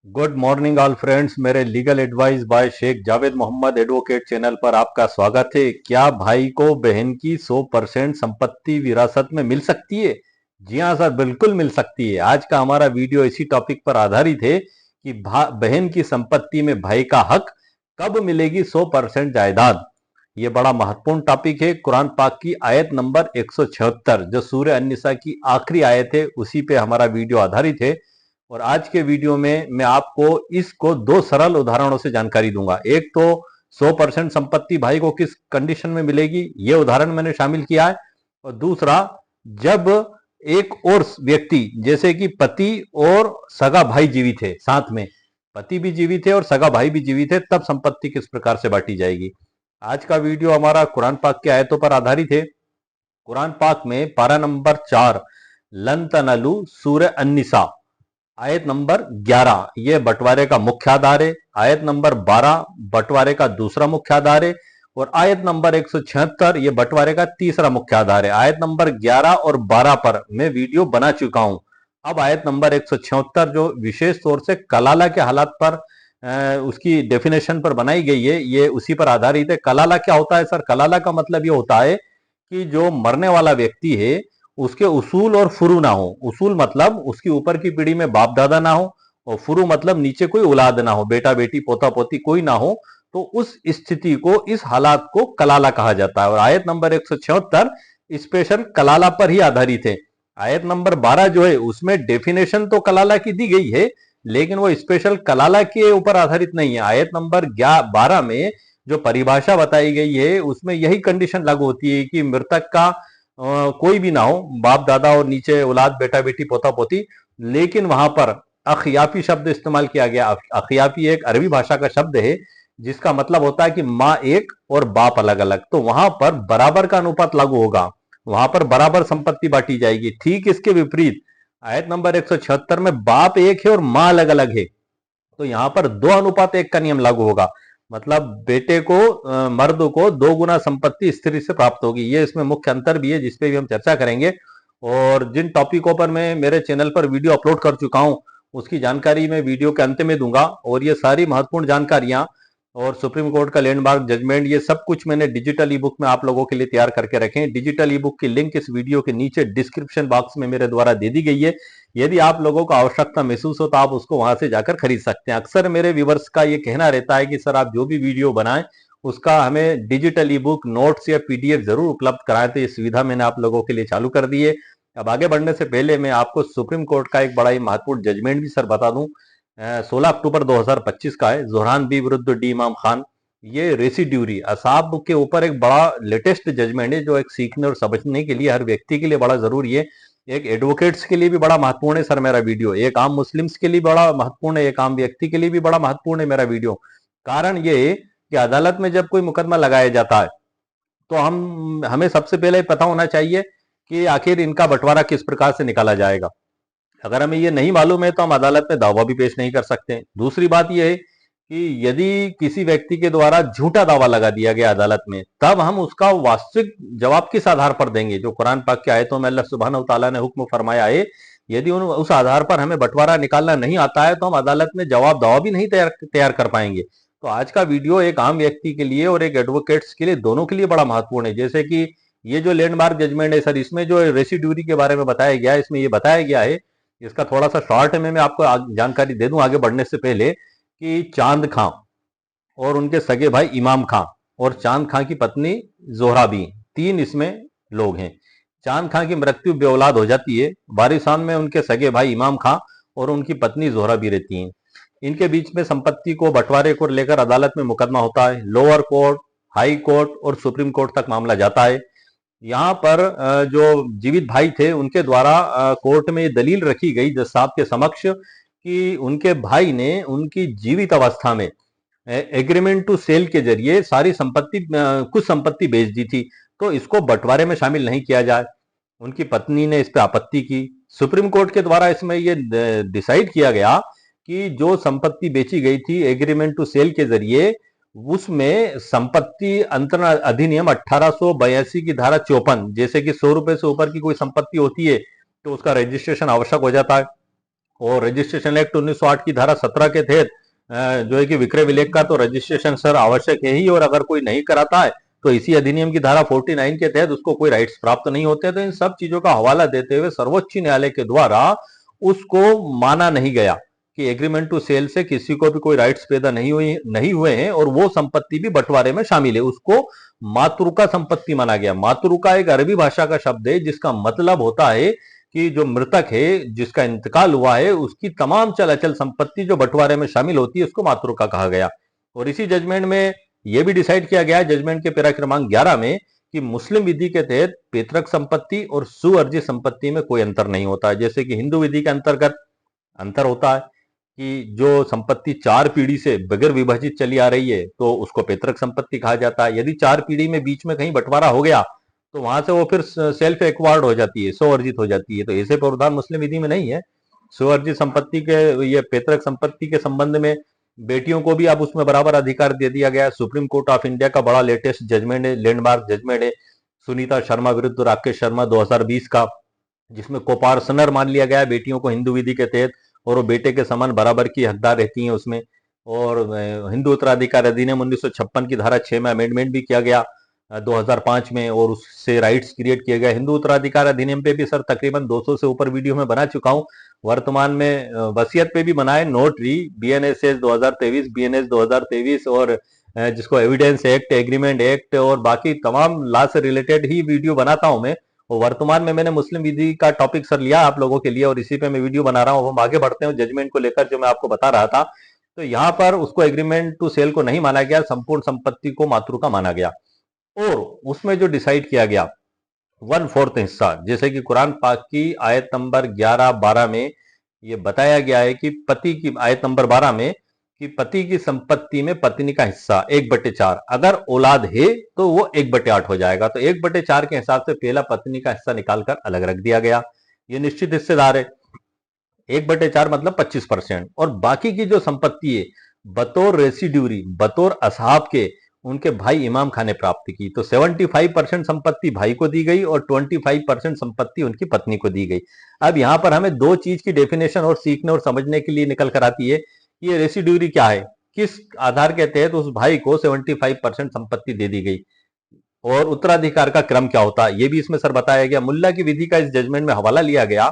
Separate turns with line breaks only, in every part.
Good morning all friends. मेरे legal advice by Sheikh Javed Mohammad advocate channel पर आपका स्वागत है। क्या भाई को बहन की 100% संपत्ति विरासत में मिल सकती है? जी हाँ सर, बिल्कुल मिल सकती है। आज का हमारा वीडियो इसी टॉपिक पर आधारित है कि बहन की संपत्ति में भाई का हक कब मिलेगी 100% जायदाद। ये बड़ा महत्वपूर्ण टॉपिक है। कुरान पाक की आयत नंबर 176 जो सूरह अन-निसा की आखिरी आयत है, उसी पे हमारा वीडियो आधारित है। और आज के वीडियो में मैं आपको इसको दो सरल उदाहरणों से जानकारी दूंगा। एक तो 100% संपत्ति भाई को किस कंडीशन में मिलेगी, ये उदाहरण मैंने शामिल किया है। और दूसरा, जब एक और व्यक्ति जैसे कि पति और सगा भाई जीवित है, साथ में पति भी जीवित है और सगा भाई भी जीवित है, तब संपत्ति किस प्रकार से बांटी जाएगी। आज का वीडियो हमारा कुरान पाक की आयतों पर आधारित है। कुरान पाक में पारा नंबर 4 लन तनलू सूरह अन-निसा आयत नंबर 11 ये बंटवारे का मुख्य आधार है। आयत नंबर 12 बंटवारे का दूसरा मुख्य आधार है। और आयत नंबर 176 ये बंटवारे का तीसरा मुख्य आधार है। आयत नंबर 11 और 12 पर मैं वीडियो बना चुका हूं। अब आयत नंबर 176 जो विशेष तौर से कलाला के हालात पर उसकी डेफिनेशन पर बनाई गई है, ये उसी पर आधारित है। कलाला क्या होता है सर? कलाला का मतलब ये होता है कि जो मरने वाला व्यक्ति है उसके उसूल और फुरू ना हो। उसूल मतलब उसकी ऊपर की पीढ़ी में बाप दादा ना हो, और फुरू मतलब नीचे कोई औलाद ना हो, बेटा बेटी पोता पोती कोई ना हो। तो उस स्थिति को, इस हालात को कलाला कहा जाता है। और आयत नंबर 176 स्पेशल कलाला पर ही आधारित है। आयत नंबर 12 जो है उसमें डेफिनेशन तो कलाला की दी गई है, लेकिन वो स्पेशल कलाला के ऊपर आधारित नहीं है। आयत नंबर 12 में जो परिभाषा बताई गई है उसमें यही कंडीशन लागू होती है कि मृतक का कोई भी ना हो, बाप दादा और नीचे औलाद बेटा बेटी पोता पोती। लेकिन वहां पर अखियाफी शब्द इस्तेमाल किया गया। अखियाफी एक अरबी भाषा का शब्द है जिसका मतलब होता है कि माँ एक और बाप अलग अलग। तो वहां पर बराबर का अनुपात लागू होगा, वहां पर बराबर संपत्ति बांटी जाएगी। ठीक इसके विपरीत आयत नंबर 176 में बाप एक है और माँ अलग अलग है, तो यहां पर 2:1 का नियम लागू होगा। मतलब बेटे को, मर्द को 2 गुना संपत्ति स्त्री से प्राप्त होगी। ये इसमें मुख्य अंतर भी है जिसपे भी हम चर्चा करेंगे। और जिन टॉपिकों पर मैं मेरे चैनल पर वीडियो अपलोड कर चुका हूं उसकी जानकारी मैं वीडियो के अंत में दूंगा। और ये सारी महत्वपूर्ण जानकारियां और सुप्रीम कोर्ट का लैंडमार्क जजमेंट, ये सब कुछ मैंने डिजिटल ई बुक में आप लोगों के लिए तैयार करके रखे हैं। डिजिटल ई बुक की लिंक इस वीडियो के नीचे डिस्क्रिप्शन बॉक्स में मेरे द्वारा दे दी गई है। यदि आप लोगों को आवश्यकता महसूस हो तो आप उसको वहां से जाकर खरीद सकते हैं। अक्सर मेरे व्यूवर्स का ये कहना रहता है कि सर आप जो भी वीडियो बनाएं उसका हमें डिजिटल ई बुक, नोट्स या पीडीएफ जरूर उपलब्ध कराएं। तो ये सुविधा मैंने आप लोगों के लिए चालू कर दी है। अब आगे बढ़ने से पहले मैं आपको सुप्रीम कोर्ट का एक बड़ा ही महत्वपूर्ण जजमेंट भी सर बता दूं। 16 अक्टूबर 2025 का है, जोहरान बी विरुद्ध डी इमाम खान। ये रेसिड्यूरी असाब के ऊपर एक बड़ा लेटेस्ट जजमेंट है जो एक सीखने और समझने के लिए हर व्यक्ति के लिए बड़ा जरूरी है। एक एडवोकेट्स के लिए भी बड़ा महत्वपूर्ण है सर मेरा वीडियो। एक आम मुस्लिम्स के लिए बड़ा महत्वपूर्ण है, एक आम व्यक्ति के लिए भी बड़ा महत्वपूर्ण है मेरा वीडियो। कारण ये है कि अदालत में जब कोई मुकदमा लगाया जाता है तो हमें सबसे पहले पता होना चाहिए कि आखिर इनका बंटवारा किस प्रकार से निकाला जाएगा। अगर हमें ये नहीं मालूम है तो हम अदालत में दावा भी पेश नहीं कर सकते। दूसरी बात यह है कि यदि किसी व्यक्ति के द्वारा झूठा दावा लगा दिया गया अदालत में, तब हम उसका वास्तविक जवाब किस आधार पर देंगे। जो कुरान पाक की आयतों में अल्लाह सुब्हानहू तआला ने हुक्म फरमाया है, यदि उस आधार पर हमें बंटवारा निकालना नहीं आता है तो हम अदालत में जवाब दावा भी नहीं तैयार कर पाएंगे। तो आज का वीडियो एक आम व्यक्ति के लिए और एक एडवोकेट्स के लिए, दोनों के लिए बड़ा महत्वपूर्ण है। जैसे कि ये जो लैंडमार्क जजमेंट है सर, इसमें जो रेसिड्यूरी के बारे में बताया गया है, इसमें ये बताया गया है, इसका थोड़ा सा शॉर्ट में मैं आपको जानकारी दे दूं आगे बढ़ने से पहले, कि चांद खां और उनके सगे भाई इमाम खां और चांद खां की पत्नी जोहरा भी, 3 इसमें लोग हैं। चांद खां की मृत्यु बे औलाद हो जाती है। वारिसान में उनके सगे भाई इमाम खां और उनकी पत्नी जोहरा भी रहती हैं। इनके बीच में संपत्ति को, बंटवारे को लेकर अदालत में मुकदमा होता है। लोअर कोर्ट, हाई कोर्ट और सुप्रीम कोर्ट तक मामला जाता है। यहाँ पर जो जीवित भाई थे उनके द्वारा कोर्ट में ये दलील रखी गई जज साहब के समक्ष कि उनके भाई ने उनकी जीवित अवस्था में एग्रीमेंट टू सेल के जरिए सारी संपत्ति, कुछ संपत्ति बेच दी थी, तो इसको बंटवारे में शामिल नहीं किया जाए। उनकी पत्नी ने इस पर आपत्ति की। सुप्रीम कोर्ट के द्वारा इसमें ये डिसाइड किया गया कि जो संपत्ति बेची गई थी एग्रीमेंट टू सेल के जरिए, उसमें संपत्ति अंतरण अधिनियम 1882 की धारा 54, जैसे कि 100 रुपए से ऊपर की कोई संपत्ति होती है तो उसका रजिस्ट्रेशन आवश्यक हो जाता है। और रजिस्ट्रेशन एक्ट 1908 की धारा 17 के तहत जो है कि विक्रय विलेख का तो रजिस्ट्रेशन सर आवश्यक है ही, और अगर कोई नहीं कराता है तो इसी अधिनियम की धारा 49 के तहत उसको कोई राइट्स प्राप्त नहीं होते। तो इन सब चीजों का हवाला देते हुए सर्वोच्च न्यायालय के द्वारा उसको माना नहीं गया कि एग्रीमेंट टू सेल से किसी को भी कोई राइट्स पैदा नहीं हुए हैं, और वो संपत्ति भी बंटवारे में शामिल है। उसको मातृका संपत्ति माना गया। मातृका एक अरबी भाषा का शब्द है जिसका मतलब होता है कि जो मृतक है, जिसका इंतकाल हुआ है, उसकी तमाम चल अचल संपत्ति जो बंटवारे में शामिल होती है उसको मातृका कहा गया। और इसी जजमेंट में यह भी डिसाइड किया गया जजमेंट के पैरा क्रमांक 11 में कि मुस्लिम विधि के तहत पैतृक संपत्ति और सुअर्जित संपत्ति में कोई अंतर नहीं होता है। जैसे कि हिंदू विधि के अंतर्गत अंतर होता है कि जो संपत्ति 4 पीढ़ी से बगैर विभाजित चली आ रही है तो उसको पैतृक संपत्ति कहा जाता है। यदि 4 पीढ़ी में बीच में कहीं बंटवारा हो गया तो वहां से वो फिर सेल्फ एक्वायर्ड हो जाती है, स्वअर्जित हो जाती है। तो ऐसे प्रावधान मुस्लिम विधि में नहीं है। स्वअर्जित संपत्ति के, ये पैतृक संपत्ति के संबंध में बेटियों को भी अब उसमें बराबर अधिकार दे दिया गया है। सुप्रीम कोर्ट ऑफ इंडिया का बड़ा लेटेस्ट जजमेंट है, लैंडमार्क जजमेंट है सुनीता शर्मा विरुद्ध राकेश शर्मा 2020 का, जिसमें कोपार्सनर मान लिया गया है बेटियों को हिंदू विधि के तहत, और वो बेटे के समान बराबर की हकदार रहती हैं उसमें। और हिंदू उत्तराधिकार अधिनियम 1956 की धारा 6 में अमेंडमेंट भी किया गया 2005 में, और उससे राइट्स क्रिएट किए गए। हिंदू उत्तराधिकार अधिनियम पे भी सर तकरीबन 200 से ऊपर वीडियो में बना चुका हूं। वर्तमान में वसीयत पे भी बनाए, नोटरी, बीएनएसएस 2023, बीएनएस 2023, और जिसको एविडेंस एक्ट, एग्रीमेंट एक्ट और बाकी तमाम लॉ से रिलेटेड ही वीडियो बनाता हूं मैं। और वर्तमान में मैंने मुस्लिम विधि का टॉपिक सर लिया आप लोगों के लिए, और इसी पे मैं वीडियो बना रहा हूं। हम आगे बढ़ते हैं जजमेंट को लेकर जो मैं आपको बता रहा था। तो यहाँ पर उसको एग्रीमेंट टू सेल को नहीं माना गया, संपूर्ण संपत्ति को मातृका माना गया। और उसमें जो डिसाइड किया गया 1/4 हिस्सा, जैसे कि कुरान पाक की आयत नंबर 11-12 में ये बताया गया है कि पति की, आयत नंबर 12 में, कि पति की संपत्ति में पत्नी का हिस्सा 1/4, अगर औलाद है तो वो 1/8 हो जाएगा। तो 1/4 के हिसाब से पहला पत्नी का हिस्सा निकालकर अलग रख दिया गया। ये निश्चित हिस्सेदार है। 1/4 मतलब 25%, और बाकी की जो संपत्ति है बतौर रेसिड्यूरी, बतौर असहाब के उनके भाई इमाम खां ने प्राप्त की। तो 75% संपत्ति भाई को दी गई और 25% संपत्ति उनकी पत्नी को दी गई। अब यहां पर हमें दो चीज की डेफिनेशन और सीखने और समझने के लिए निकल कर आती है। ये रेसिड्यूरी क्या है, किस आधार के तहत उस भाई को 75% संपत्ति दे दी गई, और उत्तराधिकार का क्रम क्या होता है ये भी इसमें सर बताया गया। मुल्ला की विधि का इस जजमेंट में हवाला लिया गया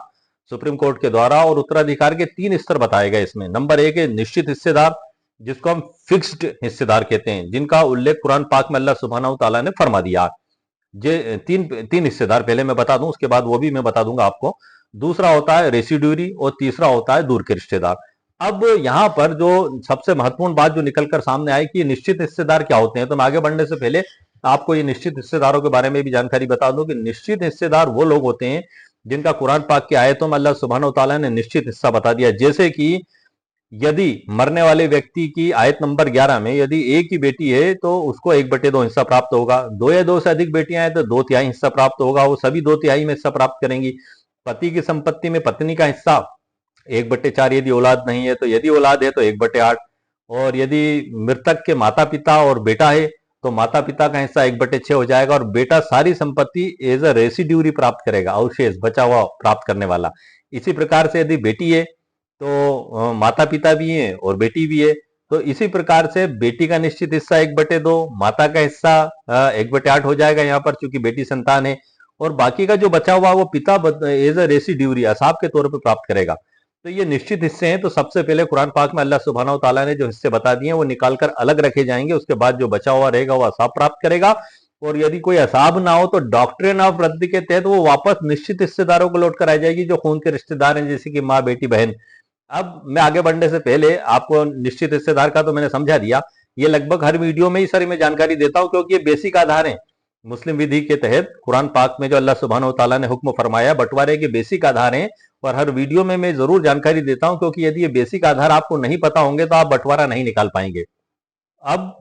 सुप्रीम कोर्ट के द्वारा, और उत्तराधिकार के 3 स्तर बताए गए इसमें। नंबर 1 है निश्चित हिस्सेदार, जिसको हम फिक्स्ड हिस्सेदार कहते हैं, जिनका उल्लेख कुरान पाक में अल्लाह सुब्हानहू तआला ने फरमा दिया। जे तीन हिस्सेदार पहले मैं बता दूं, उसके बाद वो भी मैं बता दूंगा आपको। दूसरा होता है रेसिड्यूरी, और तीसरा होता है दूर के रिश्तेदार। अब यहां पर जो सबसे महत्वपूर्ण बात जो निकलकर सामने आई कि निश्चित हिस्सेदार क्या होते हैं, तो मैं आगे बढ़ने से पहले आपको ये निश्चित हिस्सेदारों के बारे में भी जानकारी बता दूं कि निश्चित हिस्सेदार वो लोग होते हैं जिनका कुरान पाक की आयतों में अल्लाह सुब्हानहू तआला ने निश्चित हिस्सा बता दिया। जैसे कि यदि मरने वाले व्यक्ति की आयत नंबर 11 में यदि एक ही बेटी है तो उसको 1/2 हिस्सा प्राप्त होगा। 2 या 2 से अधिक बेटियां हैं तो 2/3 हिस्सा प्राप्त होगा, वो सभी 2/3 में हिस्सा प्राप्त करेंगी। पति की संपत्ति में पत्नी का हिस्सा 1/4, यदि औलाद नहीं है तो, यदि औलाद है तो 1/8, और यदि मृतक के माता पिता और बेटा है तो माता पिता का हिस्सा 1/6 हो जाएगा, और बेटा सारी संपत्ति एज अ रेसिड्यूरी प्राप्त करेगा, अवशेष बचा हुआ प्राप्त करने वाला। इसी प्रकार से यदि बेटी है तो माता पिता भी हैं और बेटी भी है, तो इसी प्रकार से बेटी का निश्चित हिस्सा 1/2, माता का हिस्सा 1/8 हो जाएगा यहाँ पर चूंकि बेटी संतान है, और बाकी का जो बचा हुआ वो पिता एज अ रेसिड्यूरी, असाब के तौर पर प्राप्त करेगा। तो ये निश्चित हिस्से हैं। तो सबसे पहले कुरान पाक में अल्लाह सुब्हानहू तआला ने जो हिस्से बता दिए वो निकालकर अलग रखे जाएंगे, उसके बाद जो बचा हुआ रहेगा वो असाब प्राप्त करेगा। और यदि कोई असाब ना हो तो डॉक्ट्रिन ऑफ रद्द के तहत वो वापस निश्चित हिस्सेदारों को लौट कर आ जाएगी जो खून के रिश्तेदार हैं, जैसे कि माँ, बेटी, बहन। अब मैं आगे बढ़ने से पहले आपको निश्चित हिस्सेदार का तो मैंने समझा दिया। ये लगभग हर वीडियो में ही सर मैं जानकारी देता हूं क्योंकि ये बेसिक आधार है मुस्लिम विधि के तहत कुरान पाक में जो अल्लाह सुब्हानहू तआला ने हुक्म फरमाया, बंटवारे के बेसिक आधार हैं। और हर वीडियो में मैं जरूर जानकारी देता हूं क्योंकि यदि ये बेसिक आधार आपको नहीं पता होंगे तो आप बंटवारा नहीं निकाल पाएंगे। अब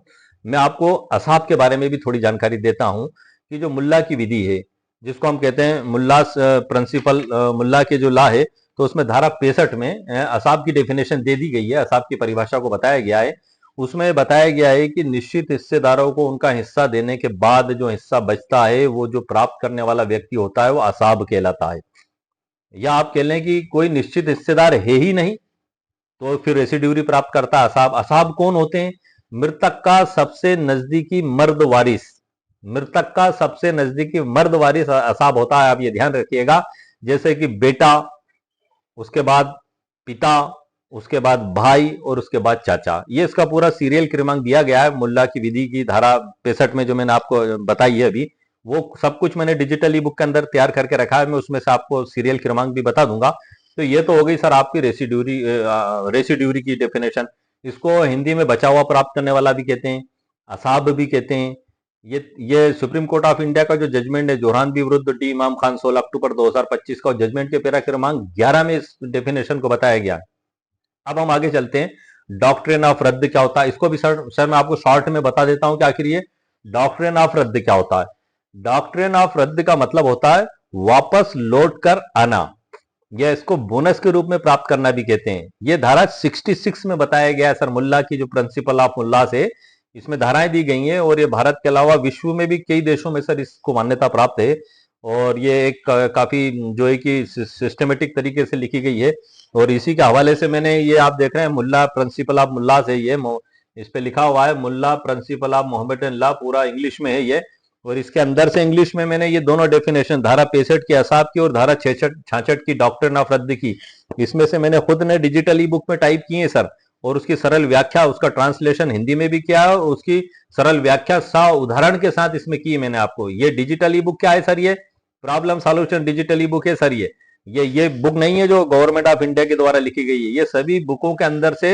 मैं आपको असाब के बारे में भी थोड़ी जानकारी देता हूं कि जो मुल्ला की विधि है, जिसको हम कहते हैं मुल्ला प्रिंसिपल, मुल्ला के जो लॉ है, तो उसमें धारा 65 में असाब की डेफिनेशन दे दी गई है, असाब की परिभाषा को बताया गया है। उसमें बताया गया है कि निश्चित हिस्सेदारों को उनका हिस्सा देने के बाद जो हिस्सा बचता है वो जो प्राप्त करने वाला व्यक्ति होता है वो असाब कहलाता है। या आप कह लें कि कोई निश्चित हिस्सेदार है ही नहीं, तो फिर रेसिड्यूरी प्राप्त करता है असाब। असाब कौन होते हैं? मृतक का सबसे नजदीकी मर्द वारिस। मृतक का सबसे नजदीकी मर्द वारिस असाब होता है, आप ये ध्यान रखिएगा। जैसे कि बेटा, उसके बाद पिता, उसके बाद भाई और उसके बाद चाचा। ये इसका पूरा सीरियल क्रमांक दिया गया है मुल्ला की विधि की धारा 65 में, जो मैंने आपको बताई है अभी। वो सब कुछ मैंने डिजिटल ई बुक के अंदर तैयार करके रखा है, मैं उसमें से आपको सीरियल क्रमांक भी बता दूंगा। तो ये तो हो गई सर आपकी रेसिड्यूरी की डेफिनेशन। इसको हिंदी में बचा हुआ प्राप्त करने वाला भी कहते हैं, असाब भी कहते हैं। ये सुप्रीम कोर्ट ऑफ इंडिया का जो जजमेंट है जोहरानवी विरुद्ध डी इमाम खान 16 अक्टूबर 2025 का, जजमेंट के पैरा क्रमांक 11 में इस डेफिनेशन को बताया गया। अब हम आगे चलते हैं। डॉक्ट्रिन ऑफ रद्द क्या होता है, इसको भी सर मैं आपको शॉर्ट में बता देता हूं कि आखिर ये डॉक्ट्रिन ऑफ रद्द क्या होता है। डॉक्ट्रिन ऑफ रद्द का मतलब होता है वापस लौट कर आना, या इसको बोनस के रूप में प्राप्त करना भी कहते हैं। ये धारा 66 में बताया गया है सर, मुल्ला की जो प्रिंसिपल ऑफ मुल्ला से इसमें धाराएं दी गई हैं। और ये भारत के अलावा विश्व में भी कई देशों में सर इसको मान्यता प्राप्त है। और ये एक काफी जो है कि सिस्टमेटिक तरीके से लिखी गई है। और इसी के हवाले से मैंने ये आप देख रहे हैं मुल्ला प्रिंसिपल ऑफ मुल्ला से, ये इस पे लिखा हुआ है मुल्ला प्रिंसिपल ऑफ मोहम्मदन लॉ, पूरा इंग्लिश में है ये। और इसके अंदर से इंग्लिश में मैंने ये दोनों डेफिनेशन, धारा 65 की असाब की और धारा 66 की डॉक्ट्रिन ऑफ रद्द की, इसमें से मैंने खुद ने डिजिटल ई बुक में टाइप किए हैं सर। और उसकी सरल व्याख्या, उसका ट्रांसलेशन हिंदी में भी किया है, उसकी सरल व्याख्या 100 उदाहरण के साथ इसमें की है मैंने आपको। ये डिजिटल ई बुक क्या है सर? ये problem solution digital e book है सर। ये बुक नहीं है जो गवर्नमेंट ऑफ इंडिया के द्वारा लिखी गई है। ये सभी बुकों के अंदर से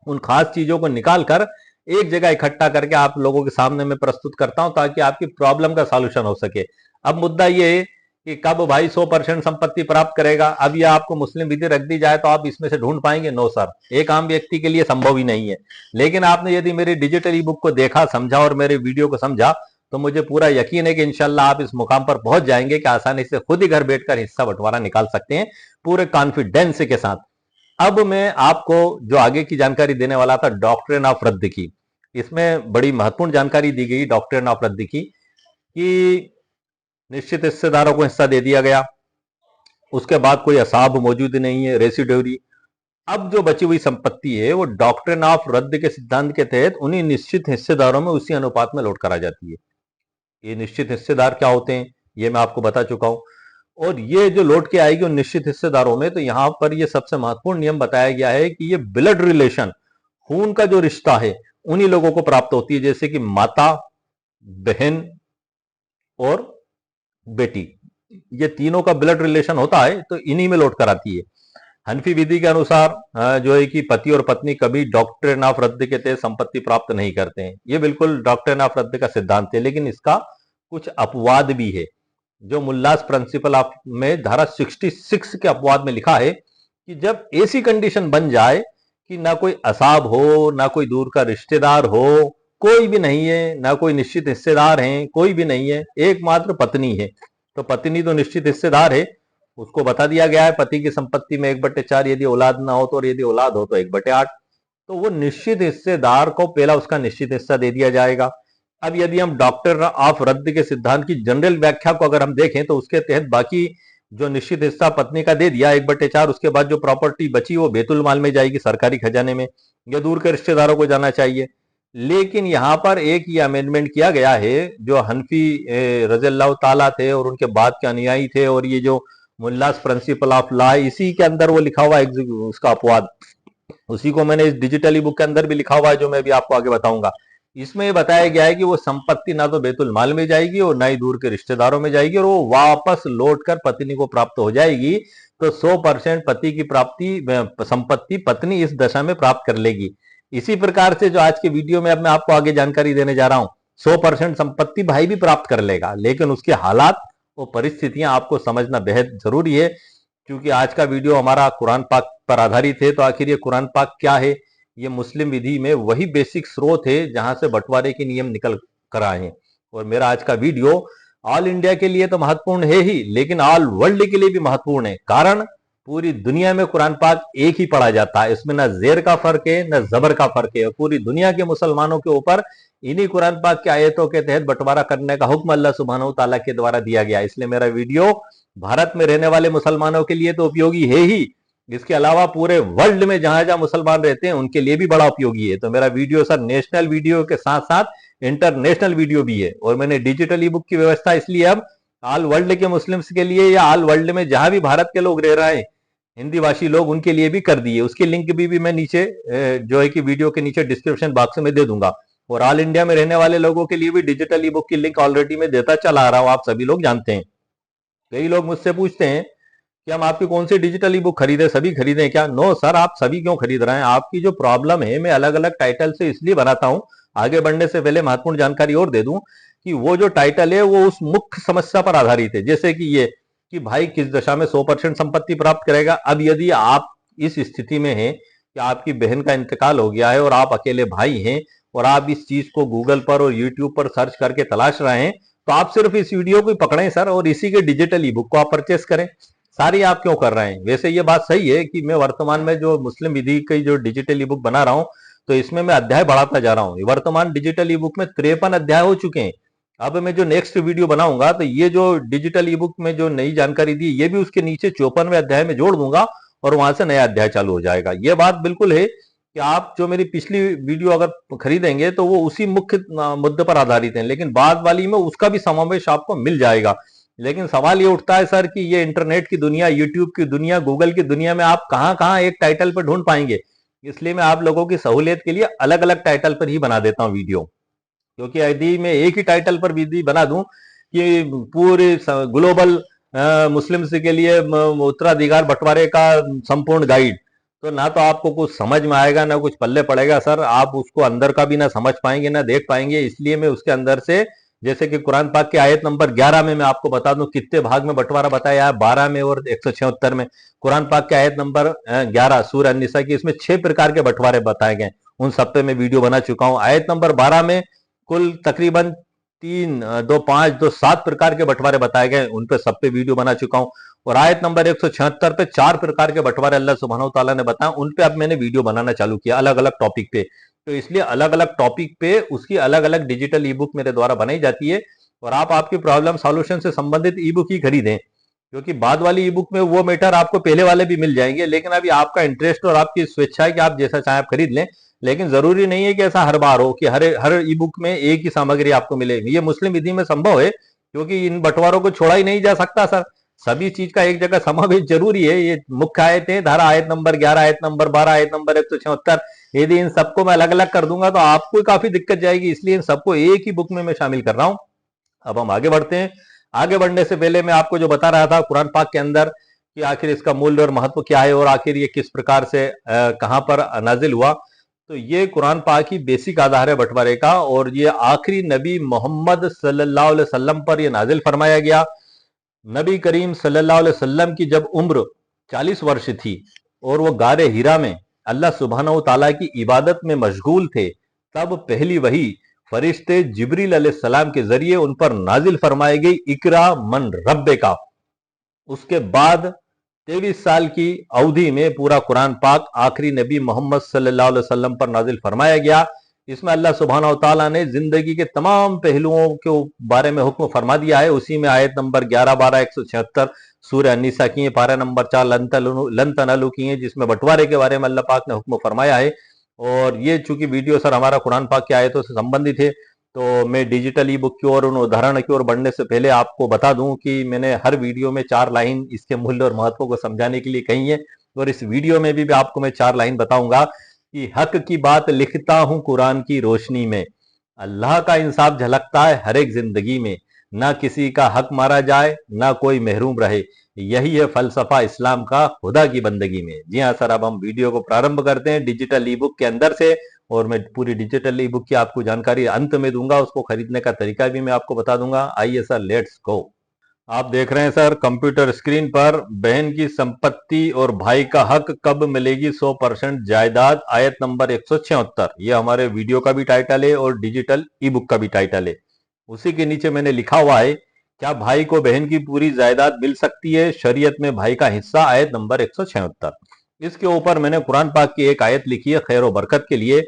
उन खास चीजों को निकाल कर एक जगह इकट्ठा करके आप लोगों के सामने मैं प्रस्तुत करता हूं, ताकि आपकी प्रॉब्लम का सॉल्यूशन हो सके। अब मुद्दा ये है कि कब भाई 100% संपत्ति प्राप्त करेगा। अब ये आपको मुस्लिम विधि रख दी जाए तो आप इसमें से ढूंढ पाएंगे? नो सर, एक आम व्यक्ति के लिए संभव ही नहीं है। लेकिन आपने यदि मेरी डिजिटल ई बुक को देखा, समझा और मेरे वीडियो को समझा, तो मुझे पूरा यकीन है कि इंशाल्लाह आप इस मुकाम पर पहुंच जाएंगे कि आसानी से खुद ही घर बैठकर हिस्सा बंटवारा निकाल सकते हैं पूरे कॉन्फिडेंस के साथ। अब मैं आपको जो आगे की जानकारी देने वाला था डॉक्ट्रिन ऑफ रद्द की, इसमें बड़ी महत्वपूर्ण जानकारी दी गई डॉक्ट्रिन ऑफ रद्द की, कि निश्चित हिस्सेदारों को हिस्सा दे दिया गया, उसके बाद कोई असाब मौजूद नहीं है, रेसिड्यूरी। अब जो बची हुई संपत्ति है वो डॉक्ट्रिन ऑफ रद्द के सिद्धांत के तहत उन्हीं निश्चित हिस्सेदारों में उसी अनुपात में लौट कर आ जाती है। ये निश्चित हिस्सेदार क्या होते हैं ये मैं आपको बता चुका हूं। और ये जो लौट के आएगी उन निश्चित हिस्सेदारों में, तो यहां पर ये सबसे महत्वपूर्ण नियम बताया गया है कि ये ब्लड रिलेशन, खून का जो रिश्ता है, उन्हीं लोगों को प्राप्त होती है, जैसे कि माता, बहन और बेटी। ये तीनों का ब्लड रिलेशन होता है, तो इन्हीं में लौट कर आती है। हनफी विधि के अनुसार जो है कि पति और पत्नी कभी डॉक्ट्रिन ऑफ रद्द के तहत संपत्ति प्राप्त नहीं करते हैं। ये बिल्कुल डॉक्ट्रिन ऑफ रद्द का सिद्धांत है, लेकिन इसका कुछ अपवाद भी है। जो मुल्लास प्रिंसिपल ऑफ में धारा 66 के अपवाद में लिखा है कि जब ऐसी कंडीशन बन जाए कि ना कोई असाब हो, ना कोई दूर का रिश्तेदार हो, कोई भी नहीं है, ना कोई निश्चित हिस्सेदार हैं, कोई भी नहीं है, एकमात्र पत्नी है। तो पत्नी तो निश्चित हिस्सेदार है, उसको बता दिया गया है पति की संपत्ति में 1/4, यदि औलाद ना हो तो, और यदि औलाद हो तो 1/8। तो वो निश्चित हिस्सेदार को पहला उसका निश्चित हिस्सा दे दिया जाएगा। अब यदि हम डॉक्टर ऑफ रद्द के सिद्धांत की जनरल व्याख्या को अगर हम देखें, तो उसके तहत बाकी जो निश्चित हिस्सा पत्नी का दे दिया 1/4, उसके बाद जो प्रॉपर्टी बची वो बेतुल माल में जाएगी, सरकारी खजाने में, या दूर के रिश्तेदारों को जाना चाहिए। लेकिन यहां पर एक ही अमेंडमेंट किया गया है, जो हनफी रज़ियल्लाहु ताला थे और उनके बाद के अनुयायी थे, और ये जो मुल्लास प्रिंसिपल ऑफ लॉ, इसी के अंदर वो लिखा हुआ है उसका अपवाद, उसी को मैंने इस डिजिटल ई बुक के अंदर भी लिखा हुआ है, जो मैं भी आपको आगे बताऊंगा। इसमें बताया गया है कि वो संपत्ति ना तो बेतुल माल में जाएगी और ना ही दूर के रिश्तेदारों में जाएगी, और वो वापस लौटकर पत्नी को प्राप्त हो जाएगी। तो 100% पति की प्राप्ति संपत्ति पत्नी इस दशा में प्राप्त कर लेगी। इसी प्रकार से जो आज के वीडियो में अब मैं आपको आगे जानकारी देने जा रहा हूं, 100% संपत्ति भाई भी प्राप्त कर लेगा, लेकिन उसके हालात और परिस्थितियां आपको समझना बेहद जरूरी है। क्योंकि आज का वीडियो हमारा कुरान पाक पर आधारित है, तो आखिर ये कुरान पाक क्या है? ये मुस्लिम विधि में वही बेसिक स्रोत है जहां से बंटवारे के नियम निकल कर आए हैं। और मेरा आज का वीडियो ऑल इंडिया के लिए तो महत्वपूर्ण है ही, लेकिन ऑल वर्ल्ड के लिए भी महत्वपूर्ण है। कारण पूरी दुनिया में कुरान पाक एक ही पढ़ा जाता है, इसमें ना जेर का फर्क है ना जबर का फर्क है। पूरी दुनिया के मुसलमानों के ऊपर इन्हीं कुरान पाक की आयतों के तहत बंटवारा करने का हुक्म अल्लाह सुब्हानहू तआला के द्वारा दिया गया। इसलिए मेरा वीडियो भारत में रहने वाले मुसलमानों के लिए तो उपयोगी है ही, इसके अलावा पूरे वर्ल्ड में जहां जहां मुसलमान रहते हैं उनके लिए भी बड़ा उपयोगी है। तो मेरा वीडियो सर नेशनल वीडियो के साथ साथ इंटरनेशनल वीडियो भी है, और मैंने डिजिटल ई बुक की व्यवस्था इसलिए अब ऑल वर्ल्ड के मुस्लिम्स के लिए या ऑल वर्ल्ड में जहां भी भारत के लोग रह रहे हैं हिंदी भाषी लोग उनके लिए भी कर दिए। उसकी लिंक भी मैं नीचे जो है कि वीडियो के नीचे डिस्क्रिप्शन बॉक्स में दे दूंगा। और ऑल इंडिया में रहने वाले लोगों के लिए भी डिजिटल ई बुक की लिंक ऑलरेडी मैं देता चला आ रहा हूं, आप सभी लोग जानते हैं। कई लोग मुझसे पूछते हैं कि हम आपकी कौन सी डिजिटल ई बुक खरीदें, सभी खरीदें क्या? नो सर, आप सभी क्यों खरीद रहे हैं? आपकी जो प्रॉब्लम है मैं अलग अलग टाइटल से इसलिए बनाता हूं। आगे बढ़ने से पहले महत्वपूर्ण जानकारी और दे दूं कि वो जो टाइटल है वो उस मुख्य समस्या पर आधारित है। जैसे कि ये कि भाई किस दशा में 100% संपत्ति प्राप्त करेगा। अब यदि आप इस स्थिति में हैं कि आपकी बहन का इंतकाल हो गया है और आप अकेले भाई हैं और आप इस चीज को गूगल पर और यूट्यूब पर सर्च करके तलाश रहे हैं, तो आप सिर्फ इस वीडियो को पकड़ें सर और इसी के डिजिटल ई बुक को आप परचेस करें। सारी आप क्यों कर रहे हैं? वैसे ये बात सही है कि मैं वर्तमान में जो मुस्लिम विधि की जो डिजिटल ई बुक बना रहा हूं तो इसमें मैं अध्याय बढ़ाता जा रहा हूं। वर्तमान डिजिटल ई बुक में 53 अध्याय हो चुके हैं। अब मैं जो नेक्स्ट वीडियो बनाऊंगा तो ये जो डिजिटल ई बुक में जो नई जानकारी दी ये भी उसके नीचे 54वें अध्याय में जोड़ दूंगा और वहां से नया अध्याय चालू हो जाएगा। ये बात बिल्कुल है कि आप जो मेरी पिछली वीडियो अगर खरीदेंगे तो वो उसी मुख्य मुद्दे पर आधारित है, लेकिन बाद वाली में उसका भी समावेश आपको मिल जाएगा। लेकिन सवाल ये उठता है सर कि ये इंटरनेट की दुनिया, यूट्यूब की दुनिया, गूगल की दुनिया में आप कहां कहां एक टाइटल पर ढूंढ पाएंगे। इसलिए मैं आप लोगों की सहूलियत के लिए अलग अलग टाइटल पर ही बना देता हूं वीडियो, क्योंकि यदि मैं एक ही टाइटल पर विधि बना दूं कि पूरे ग्लोबल मुस्लिम्स के लिए उत्तराधिकार बंटवारे का संपूर्ण गाइड, तो ना तो आपको कुछ समझ में आएगा ना कुछ पल्ले पड़ेगा सर। आप उसको अंदर का भी ना समझ पाएंगे ना देख पाएंगे। इसलिए मैं उसके अंदर से, जैसे कि कुरान पाक के आयत नंबर 11 में मैं आपको बता दूं कितने भाग में बंटवारा बताया है, 12 में और 176 में। कुरान पाक के आयत नंबर 11 सूरह अन-निसा की, इसमें 6 प्रकार के बंटवारे बताए गए, उन सब पे मैं वीडियो बना चुका हूं। आयत नंबर 12 में कुल तकरीबन 3, 2, 5, 2, 7 प्रकार के बंटवारे बताए गए, उन पे सब पे वीडियो बना चुका हूं। और आयत नंबर 176 पे 4 प्रकार के बंटवारे अल्लाह सुब्हानहू तआला ने बताया, उन पे अब मैंने वीडियो बनाना चालू किया अलग अलग टॉपिक पे। तो इसलिए अलग अलग टॉपिक पे उसकी अलग अलग डिजिटल ई बुक मेरे द्वारा बनाई जाती है और आप आपकी प्रॉब्लम सॉल्यूशन से संबंधित ई बुक ही खरीदें, क्योंकि बाद वाली ई बुक में वो मैटर आपको पहले वाले भी मिल जाएंगे। लेकिन अभी आपका इंटरेस्ट और आपकी स्वेच्छा है कि आप जैसा चाहे आप खरीद लें, लेकिन जरूरी नहीं है कि ऐसा हर बार हो कि हर ई बुक में एक ही सामग्री आपको मिले। ये मुस्लिम विधि में संभव है क्योंकि इन बंटवारों को छोड़ा ही नहीं जा सकता सर। सभी चीज का एक जगह समावेश जरूरी है। ये मुख्य आयतें, धारा आयत नंबर 11, आयत नंबर 12, आयत नंबर 176, यदि इन सबको मैं अलग अलग कर दूंगा तो आपको काफी दिक्कत जाएगी। इसलिए इन सबको एक ही बुक में मैं शामिल कर रहा हूं। अब हम आगे बढ़ते हैं। आगे बढ़ने से पहले मैं आपको जो बता रहा था कुरान पाक के अंदर कि आखिर इसका मूल्य और महत्व क्या है और आखिर ये किस प्रकार से कहां पर नाजिल हुआ। तो ये कुरान पाक ही बेसिक आधार है बंटवारे का, और ये आखिरी नबी मोहम्मद सल्लल्लाहु अलैहि वसल्लम पर ये नाजिल फरमाया गया। नबी करीम सल्लल्लाहु अलैहि वसल्लम की जब उम्र 40 वर्ष थी और वो गारे हीरा में अल्लाह सुब्हानहू तआला की इबादत में मशगूल थे, तब पहली वही फरिश्ते जिब्रील अलैहिस्सलाम के जरिए उन पर नाजिल फरमाई गई, इकरा मन रब्बे का। उसके बाद 23 साल की अवधि में पूरा कुरान पाक आखिरी नबी मोहम्मद सल्लल्लाहु अलैहि वसल्लम पर नाजिल फरमाया गया। इसमें अल्लाह सुब्हानहू तआला ने जिंदगी के तमाम पहलुओं के बारे में हुक्म फरमा दिया है। उसी में आयत नंबर 11, 12, 176 सूरह अन-निसा की है, पारा नंबर 4 लन तनालू की है, जिसमें बंटवारे के बारे में अल्लाह पाक ने हुक्म फरमाया है। और ये चूंकि वीडियो सर हमारा कुरान पाक की आयतों से संबंधित है, तो मैं डिजिटल ई बुक की ओर, उन उदाहरण की ओर बढ़ने से पहले आपको बता दूं कि मैंने हर वीडियो में 4 लाइन इसके मूल्य और महत्व को समझाने के लिए कही है। और इस वीडियो में भी आपको मैं 4 लाइन बताऊंगा कि हक की बात लिखता हूं कुरान की रोशनी में, अल्लाह का इंसाफ झलकता है हर एक जिंदगी में, ना किसी का हक मारा जाए ना कोई महरूम रहे, यही है फलसफा इस्लाम का खुदा की बंदगी में। जी हाँ सर, अब हम वीडियो को प्रारंभ करते हैं डिजिटल ई बुक के अंदर से, और मैं पूरी डिजिटल ई बुक की आपको जानकारी अंत में दूंगा, उसको खरीदने का तरीका भी मैं आपको बता दूंगा। आइए सर, लेट्स गो। आप देख रहे हैं सर कंप्यूटर स्क्रीन पर, बहन की संपत्ति और भाई का हक कब मिलेगी 100% जायदाद, आयत नंबर 176। ये हमारे वीडियो का भी टाइटल है और डिजिटल ई बुक का भी टाइटल है। उसी के नीचे मैंने लिखा हुआ है क्या भाई को बहन की पूरी जायदाद मिल सकती है? शरीयत में भाई का हिस्सा, आयत नंबर 176। इसके ऊपर मैंने कुरान पाक की एक आयत लिखी है खैर बरकत के लिए।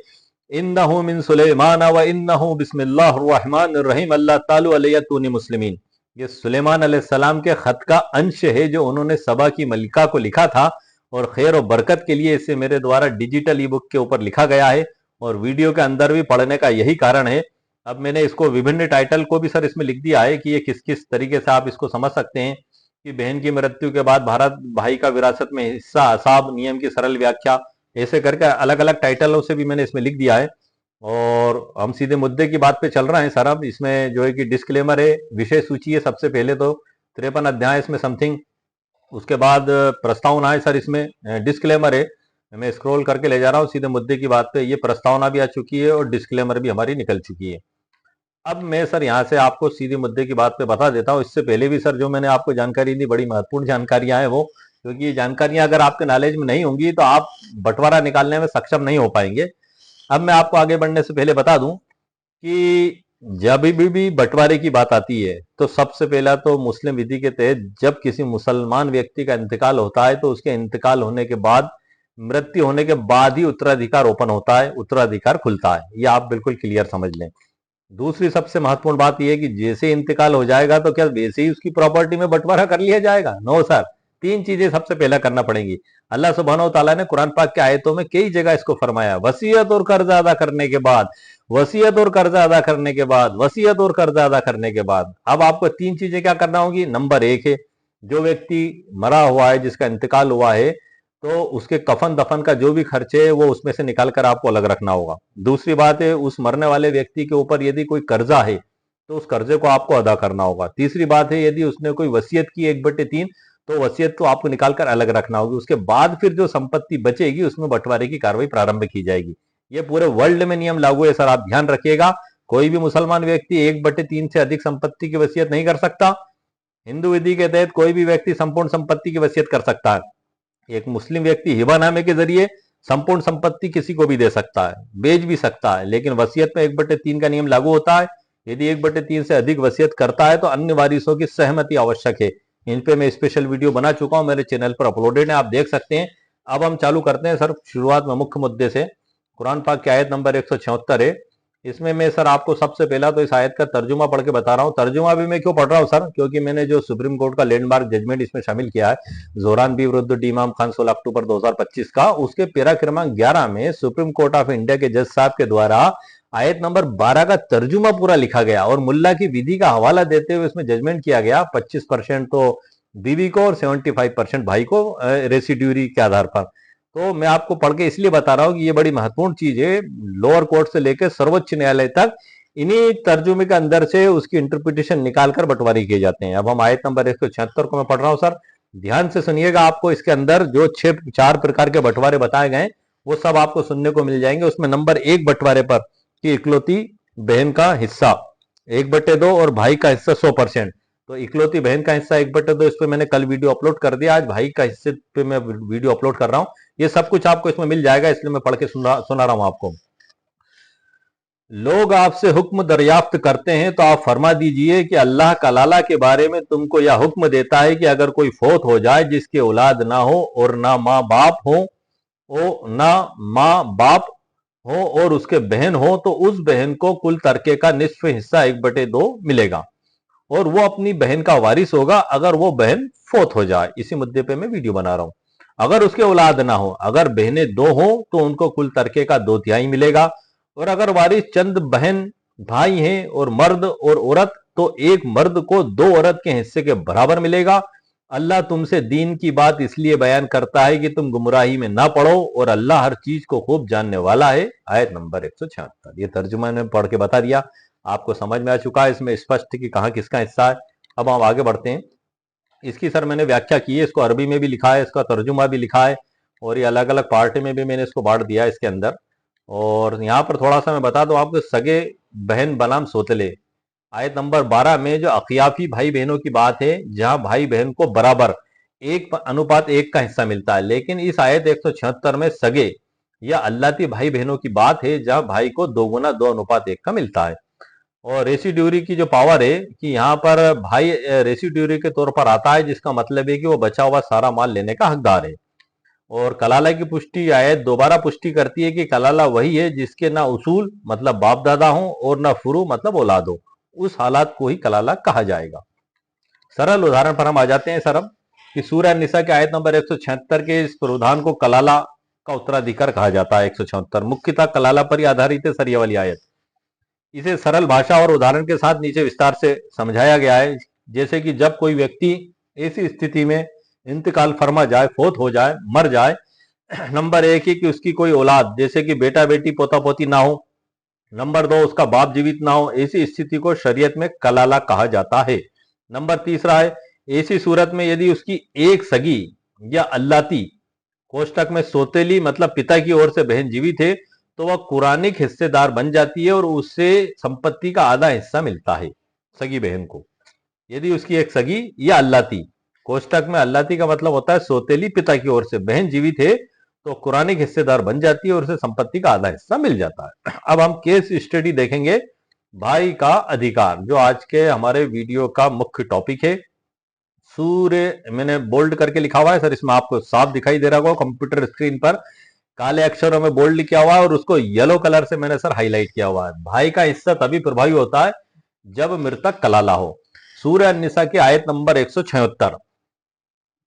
इन्नहु मिन सुलेमान व इन्नहु बिस्मिल्लाहिर रहमानिर रहीम अल्लाह तालु अलैयतुनी मुस्लिमीन। ये सुलेमान अलैहिस्सलाम के खत का अंश है जो उन्होंने सबा की मलिका को लिखा था, और खैर और बरकत के लिए इसे मेरे द्वारा डिजिटल ई बुक के ऊपर लिखा गया है, और वीडियो के अंदर भी पढ़ने का यही कारण है। अब मैंने इसको विभिन्न टाइटल को भी सर इसमें लिख दिया है कि ये किस किस तरीके से आप इसको समझ सकते हैं कि बहन की मृत्यु के बाद भारत भाई का विरासत में हिस्सा, असाब, नियम की सरल व्याख्या, ऐसे करके अलग अलग टाइटलों से भी मैंने इसमें लिख दिया है। और हम सीधे मुद्दे की बात पे चल रहे हैं सर। अब इसमें जो है कि डिस्क्लेमर है, विषय सूची है सबसे पहले तो 53 अध्याय इसमें समथिंग, उसके बाद प्रस्तावना है सर, इसमें डिस्क्लेमर है। मैं स्क्रॉल करके ले जा रहा हूँ सीधे मुद्दे की बात पे। ये प्रस्तावना भी आ चुकी है और डिस्क्लेमर भी हमारी निकल चुकी है। अब मैं सर यहाँ से आपको सीधे मुद्दे की बात पे बता देता हूँ। इससे पहले भी सर जो मैंने आपको जानकारी दी, बड़ी महत्वपूर्ण जानकारियां हैं वो, क्योंकि ये जानकारियां अगर आपके नॉलेज में नहीं होंगी तो आप बंटवारा निकालने में सक्षम नहीं हो पाएंगे। अब मैं आपको आगे बढ़ने से पहले बता दूं कि जब भी बंटवारे की बात आती है तो सबसे पहला तो मुस्लिम विधि के तहत जब किसी मुसलमान व्यक्ति का इंतकाल होता है तो उसके इंतकाल होने के बाद, मृत्यु होने के बाद ही उत्तराधिकार ओपन होता है, उत्तराधिकार खुलता है। ये आप बिल्कुल क्लियर समझ लें। दूसरी सबसे महत्वपूर्ण बात यह है कि जैसे इंतकाल हो जाएगा तो क्या वैसे ही उसकी प्रॉपर्टी में बंटवारा कर लिया जाएगा? नो सर, तीन चीजें सबसे पहले करना पड़ेंगी। अल्लाह सुब्हानहू तआला ने कुरान पाक के आयतों में कई जगह इसको फरमाया, वसीयत और कर्जा अदा करने के बाद, वसीयत और कर्जा अदा करने के बाद, वसीयत और कर्जा अदा करने के बाद। अब आपको तीन चीजें क्या करना होगी। नंबर एक है, जो व्यक्ति मरा हुआ है, जिसका इंतकाल हुआ है, तो उसके कफन दफन का जो भी खर्चे है वो उसमें से निकाल कर आपको अलग रखना होगा। दूसरी बात है, उस मरने वाले व्यक्ति के ऊपर यदि कोई कर्जा है तो उस कर्जे को आपको अदा करना होगा। तीसरी बात है, यदि उसने कोई वसीयत की 1/3 तो वसीयत को आपको निकाल कर अलग रखना होगी। उसके बाद फिर जो संपत्ति बचेगी उसमें बंटवारे की कार्रवाई प्रारंभ की जाएगी। ये पूरे वर्ल्ड में नियम लागू है सर, आप ध्यान रखिएगा। कोई भी मुसलमान व्यक्ति 1/3 से अधिक संपत्ति की वसीयत नहीं कर सकता। हिंदू विधि के तहत कोई भी व्यक्ति संपूर्ण संपत्ति की वसीयत कर सकता है। एक मुस्लिम व्यक्ति हिबानामे के जरिए संपूर्ण संपत्ति किसी को भी दे सकता है, बेच भी सकता है, लेकिन वसीयत में 1/3 का नियम लागू होता है। यदि 1/3 से अधिक वसीयत करता है तो अन्य वारिसों की सहमति आवश्यक है। इन पे मैं स्पेशल वीडियो बना चुका हूं, मेरे चैनल पर अपलोडेड है, आप देख सकते हैं। अब हम चालू करते हैं सर शुरुआत में मुख्य मुद्दे से। कुरान पाक की आयत नंबर 176 है। इसमें मैं सर आपको सबसे पहला तो इस आयत का तर्जुमा पढ़ के बता रहा हूँ। तर्जुमा भी मैं क्यों पढ़ रहा हूँ सर, क्योंकि मैंने जो सुप्रीम कोर्ट का लैंडमार्क जजमेंट इसमें शामिल किया है, जोरान बी विरुद्ध डी इमाम खान 16 अक्टूबर 2025 का, उसके पैरा क्रमांक 11 में सुप्रीम कोर्ट ऑफ इंडिया के जज साहब के द्वारा आयत नंबर 12 का तर्जुमा पूरा लिखा गया और मुल्ला की विधि का हवाला देते हुए इसमें जजमेंट किया गया। 25% तो बीवी को और 75% भाई को रेसिड्यूरी के आधार पर। तो मैं आपको पढ़ के इसलिए बता रहा हूं कि ये बड़ी महत्वपूर्ण चीज है। लोअर कोर्ट से लेकर सर्वोच्च न्यायालय तक इन्हीं तर्जुमे के अंदर से उसकी इंटरप्रिटेशन निकालकर बंटवारे किए जाते हैं। अब हम आयत नंबर 176 को मैं पढ़ रहा हूं सर, ध्यान से सुनिएगा। आपको इसके अंदर जो 4 प्रकार के बंटवारे बताए गए वो सब आपको सुनने को मिल जाएंगे। उसमें नंबर 1 बंटवारे पर कि इकलौती बहन का हिस्सा 1/2 और भाई का हिस्सा 100%। तो इकलौती बहन का हिस्सा 1/2 इस पे मैंने कल वीडियो अपलोड कर दिया, आज भाई का हिस्से पे मैं वीडियो अपलोड कर रहा हूं। ये सब कुछ आपको इसमें मिल जाएगा, इसलिए मैं पढ़ के सुना रहा हूं आपको। लोग आपसे हुक्म दरियाफ्त करते हैं तो आप फरमा दीजिए कि अल्लाह कलाला के बारे में तुमको यह हुक्म देता है कि अगर कोई फौत हो जाए जिसके औलाद ना हो और ना माँ बाप हो और उसके बहन हो, तो उस बहन को कुल तरके का निस्फ हिस्सा 1/2 मिलेगा और वो अपनी बहन का वारिस होगा अगर वो बहन फौत हो जाए। इसी मुद्दे पे मैं वीडियो बना रहा हूं। अगर उसके औलाद ना हो, अगर बहनें 2 हो तो उनको कुल तरके का 2/3 मिलेगा, और अगर वारिस चंद बहन भाई हैं और मर्द और औरत तो एक मर्द को 2 औरत के हिस्से के बराबर मिलेगा। अल्लाह तुमसे दीन की बात इसलिए बयान करता है कि तुम गुमराही में ना पड़ो और अल्लाह हर चीज को खूब जानने वाला है। आयत नंबर 176। ये तर्जुमा ने पढ़ के बता दिया, आपको समझ में आ चुका है, इसमें स्पष्ट कि कहां किसका हिस्सा है। अब हम आगे बढ़ते हैं। इसकी सर मैंने व्याख्या की है, इसको अरबी में भी लिखा है, इसका तर्जुमा भी लिखा है, और ये अलग अलग पार्ट में भी मैंने इसको बांट दिया इसके अंदर। और यहाँ पर थोड़ा सा मैं बता दूं आपको, सगे बहन बनाम सोतले, आयत नंबर 12 में जो अखियाफी भाई बहनों की बात है, जहां भाई बहन को बराबर 1:1 का हिस्सा मिलता है, लेकिन इस आयत 176 में सगे या अल्लाती भाई बहनों की बात है, जहां भाई को 2 गुना 2:1 का मिलता है। और रेसिड्यूरी की जो पावर है कि यहाँ पर भाई रेसिड्यूरी के तौर पर आता है, जिसका मतलब है कि वो बचा हुआ सारा माल लेने का हकदार है। और कलाला की पुष्टि आयत दोबारा पुष्टि करती है कि कलाला वही है जिसके ना उसूल मतलब बाप दादा हो और ना फुरू मतलब औलाद हो, उस हालात को ही कलाला कहा जाएगा। सरल उदाहरण पर हम आ जाते हैं सर अब, कि सूरह निसा के आयत नंबर 176 के इस प्रावधान को कलाला का उत्तराधिकार कहा जाता है। 176 मुख्यतः कलाला पर ही आधारित है सर ये वाली आयत। इसे सरल भाषा और उदाहरण के साथ नीचे विस्तार से समझाया गया है, जैसे कि जब कोई व्यक्ति ऐसी स्थिति में इंतकाल फरमा जाए, फोत हो जाए, मर जाए, नंबर एक है कि उसकी कोई औलाद जैसे कि बेटा बेटी पोता पोती ना हो, नंबर दो उसका बाप जीवित ना हो, ऐसी स्थिति को शरीयत में कलाला कहा जाता है। नंबर तीसरा है, ऐसी सूरत में यदि उसकी एक सगी या अल्लाती कोष्टक में सोतेली मतलब पिता की ओर से बहन जीवित है तो वह कुरानिक हिस्सेदार बन जाती है और उससे संपत्ति का आधा हिस्सा मिलता है सगी बहन को। यदि उसकी एक सगी या अल्लाती, कोष्टक में अल्लाती का मतलब होता है सोतेली पिता की ओर से, बहन जीवित है तो कुरानिक हिस्सेदार बन जाती है और उसे संपत्ति का आधा हिस्सा मिल जाता है। अब हम केस स्टडी देखेंगे, भाई का अधिकार, जो आज के हमारे वीडियो का मुख्य टॉपिक है। सूर्य मैंने बोल्ड करके लिखा हुआ है सर, इसमें आपको साफ दिखाई दे रहा होगा कंप्यूटर स्क्रीन पर, काले अक्षरों में बोल्ड लिखा हुआ है और उसको येलो कलर से मैंने सर हाईलाइट किया हुआ है। भाई का हिस्सा तभी प्रभावी होता है जब मृतक कलाला हो। सूरह निसा की आयत नंबर 176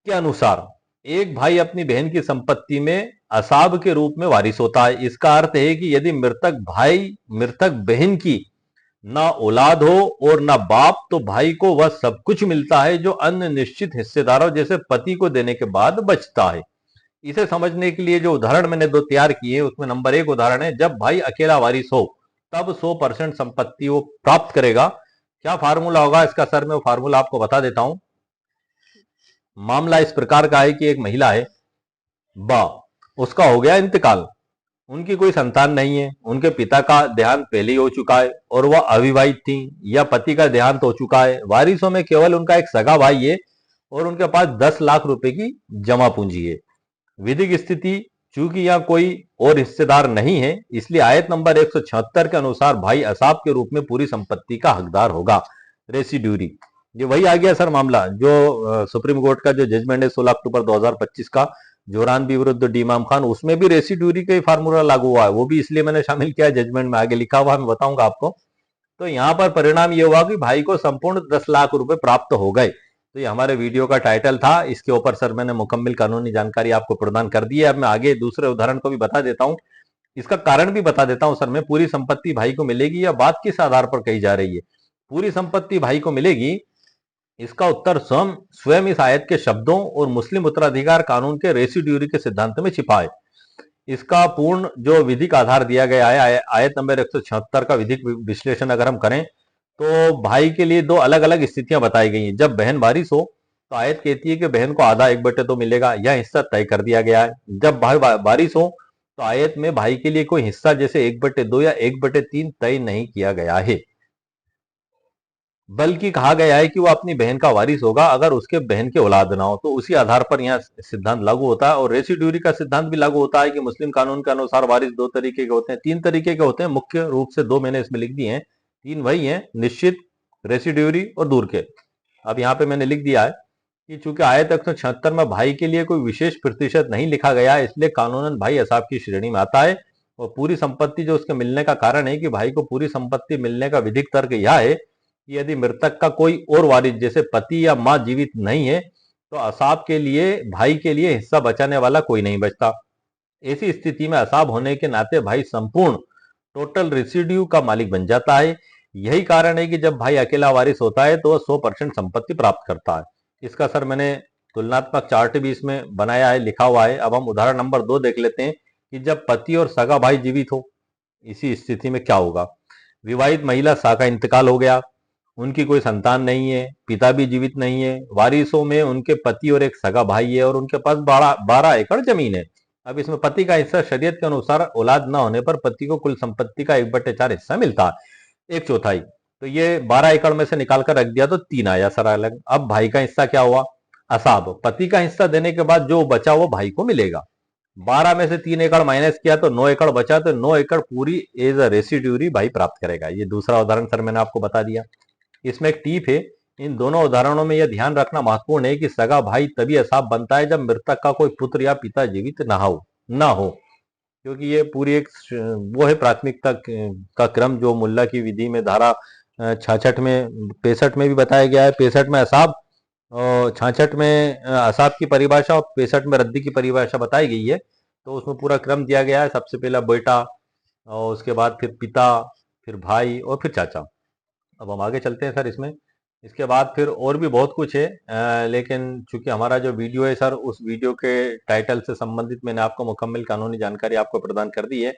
के अनुसार एक भाई अपनी बहन की संपत्ति में असाब के रूप में वारिस होता है। इसका अर्थ है कि यदि मृतक भाई मृतक बहन की ना औलाद हो और ना बाप, तो भाई को वह सब कुछ मिलता है जो अन्य निश्चित हिस्सेदारों जैसे पति को देने के बाद बचता है। इसे समझने के लिए जो उदाहरण मैंने दो तैयार किए, उसमें नंबर एक उदाहरण है, जब भाई अकेला वारिस हो तब 100% संपत्ति वो प्राप्त करेगा। क्या फार्मूला होगा इसका सर, मैं वो फार्मूला आपको बता देता हूं। मामला इस प्रकार का है कि एक महिला है, बा उसका हो गया इंतकाल, उनकी कोई संतान नहीं है, उनके पिता का देहांत पहले ही हो चुका है और वह अविवाहित थी, या पति का देहांत हो चुका है। वारिसों में केवल उनका एक सगा भाई है और उनके पास 10 लाख रुपए की जमा पूंजी है। विधिक स्थिति, चूंकि यहाँ कोई और हिस्सेदार नहीं है, इसलिए आयत नंबर 176 के अनुसार भाई असाब के रूप में पूरी संपत्ति का हकदार होगा। रेसिड्यूरी, ये वही आ गया सर मामला जो सुप्रीम कोर्ट का जो जजमेंट है 16 अक्टूबर 2025 का, जोरानबी विरुद्ध डी इमाम खान, उसमें भी रेसिड्यूरी का ही फार्मूला लागू हुआ है। वो भी इसलिए मैंने शामिल किया, जजमेंट में आगे लिखा हुआ है, मैं बताऊंगा आपको। तो यहाँ पर परिणाम ये हुआ कि भाई को संपूर्ण 10 लाख रुपए प्राप्त हो गए। तो ये हमारे वीडियो का टाइटल था, इसके ऊपर सर मैंने मुकम्मल कानूनी जानकारी आपको प्रदान कर दी है। अब मैं आगे दूसरे उदाहरण को भी बता देता हूँ, इसका कारण भी बता देता हूँ सर। मैं पूरी संपत्ति भाई को मिलेगी या बात किस आधार पर कही जा रही है, पूरी संपत्ति भाई को मिलेगी, इसका उत्तर स्वयं स्वयं इस आयत के शब्दों और मुस्लिम उत्तराधिकार कानून के रेसिड्यूरी के सिद्धांत में छिपा है। इसका पूर्ण जो विधिक आधार दिया गया है, आयत नंबर 176 का विधिक विश्लेषण अगर हम करें तो भाई के लिए दो अलग अलग स्थितियां बताई गई हैं। जब बहन वारिस हो तो आयत कहती है कि बहन को आधा 1/2 मिलेगा, यह हिस्सा तय कर दिया गया है। जब भाई वारिस हो तो आयत में भाई के लिए कोई हिस्सा जैसे 1/2 या 1/3 तय नहीं किया गया है, बल्कि कहा गया है कि वो अपनी बहन का वारिस होगा अगर उसके बहन के औलाद ना हो। तो उसी आधार पर यह सिद्धांत लागू होता है। और रेसिड्यूरी का सिद्धांत भी लागू होता है कि मुस्लिम कानून के अनुसार वारिस दो तरीके के होते हैं, तीन तरीके के होते हैं मुख्य रूप से, दो मैंने इसमें लिख दिए हैं, तीन वही हैं, निश्चित, रेसिड्यूरी और दूर के। अब यहाँ पे मैंने लिख दिया है कि चूंकि आयत 176 में भाई के लिए कोई विशेष प्रतिशत नहीं लिखा गया है, इसलिए कानूनन भाई असाब की श्रेणी में आता है। और पूरी संपत्ति जो उसके मिलने का कारण है कि भाई को पूरी संपत्ति मिलने का विधिक तर्क यह है कि यदि मृतक का कोई और वारिस जैसे पति या मां जीवित नहीं है तो असाब के लिए भाई के लिए हिस्सा बचाने वाला कोई नहीं बचता। ऐसी स्थिति में असाब होने के नाते भाई संपूर्ण टोटल रेसिड्यू का मालिक बन जाता है। यही कारण है कि जब भाई अकेला वारिस होता है तो वह 100% संपत्ति प्राप्त करता है। इसका सर मैंने तुलनात्मक चार्ट भी इसमें बनाया है, लिखा हुआ है। अब हम उदाहरण नंबर 2 देख लेते हैं कि जब पति और सगा भाई जीवित हो, इसी स्थिति में क्या होगा। विवाहित महिला सा का इंतकाल हो गया, उनकी कोई संतान नहीं है, पिता भी जीवित नहीं है, वारिसों में उनके पति और एक सगा भाई है और उनके पास 12 एकड़ जमीन है। अब इसमें पति का हिस्सा शरीयत के अनुसार औलाद न होने पर पति को कुल संपत्ति का 1/4 हिस्सा मिलता है, 1/4। तो ये 12 एकड़ में से निकाल कर रख दिया तो 3 आया सर अलग। अब भाई का हिस्सा क्या हुआ, असाब, पति का हिस्सा देने के बाद जो बचा वो भाई को मिलेगा। 12 में से 3 एकड़ माइनस किया तो 9 एकड़ बचा, तो 9 एकड़ पूरी एज अ रेसिड्यूरी भाई प्राप्त करेगा। ये दूसरा उदाहरण सर मैंने आपको बता दिया। इसमें एक टिप है, इन दोनों उदाहरणों में यह ध्यान रखना महत्वपूर्ण है कि सगा भाई तभी असाफ बनता है जब मृतक का कोई पुत्र या पिता जीवित ना हो, क्योंकि ये पूरी एक वो है प्राथमिकता का क्रम जो मुल्ला की विधि में धारा 66 में 65 में भी बताया गया है। 65 में असाब और 66 में असाब की परिभाषा और 65 में रद्दी की परिभाषा बताई गई है। तो उसमें पूरा क्रम दिया गया है, सबसे पहला बेटा और उसके बाद फिर पिता, फिर भाई और फिर चाचा। अब हम आगे चलते हैं सर इसमें। इसके बाद फिर और भी बहुत कुछ है, लेकिन चूंकि हमारा जो वीडियो है सर, उस वीडियो के टाइटल से संबंधित मैंने आपको मुकम्मल कानूनी जानकारी आपको प्रदान कर दी है।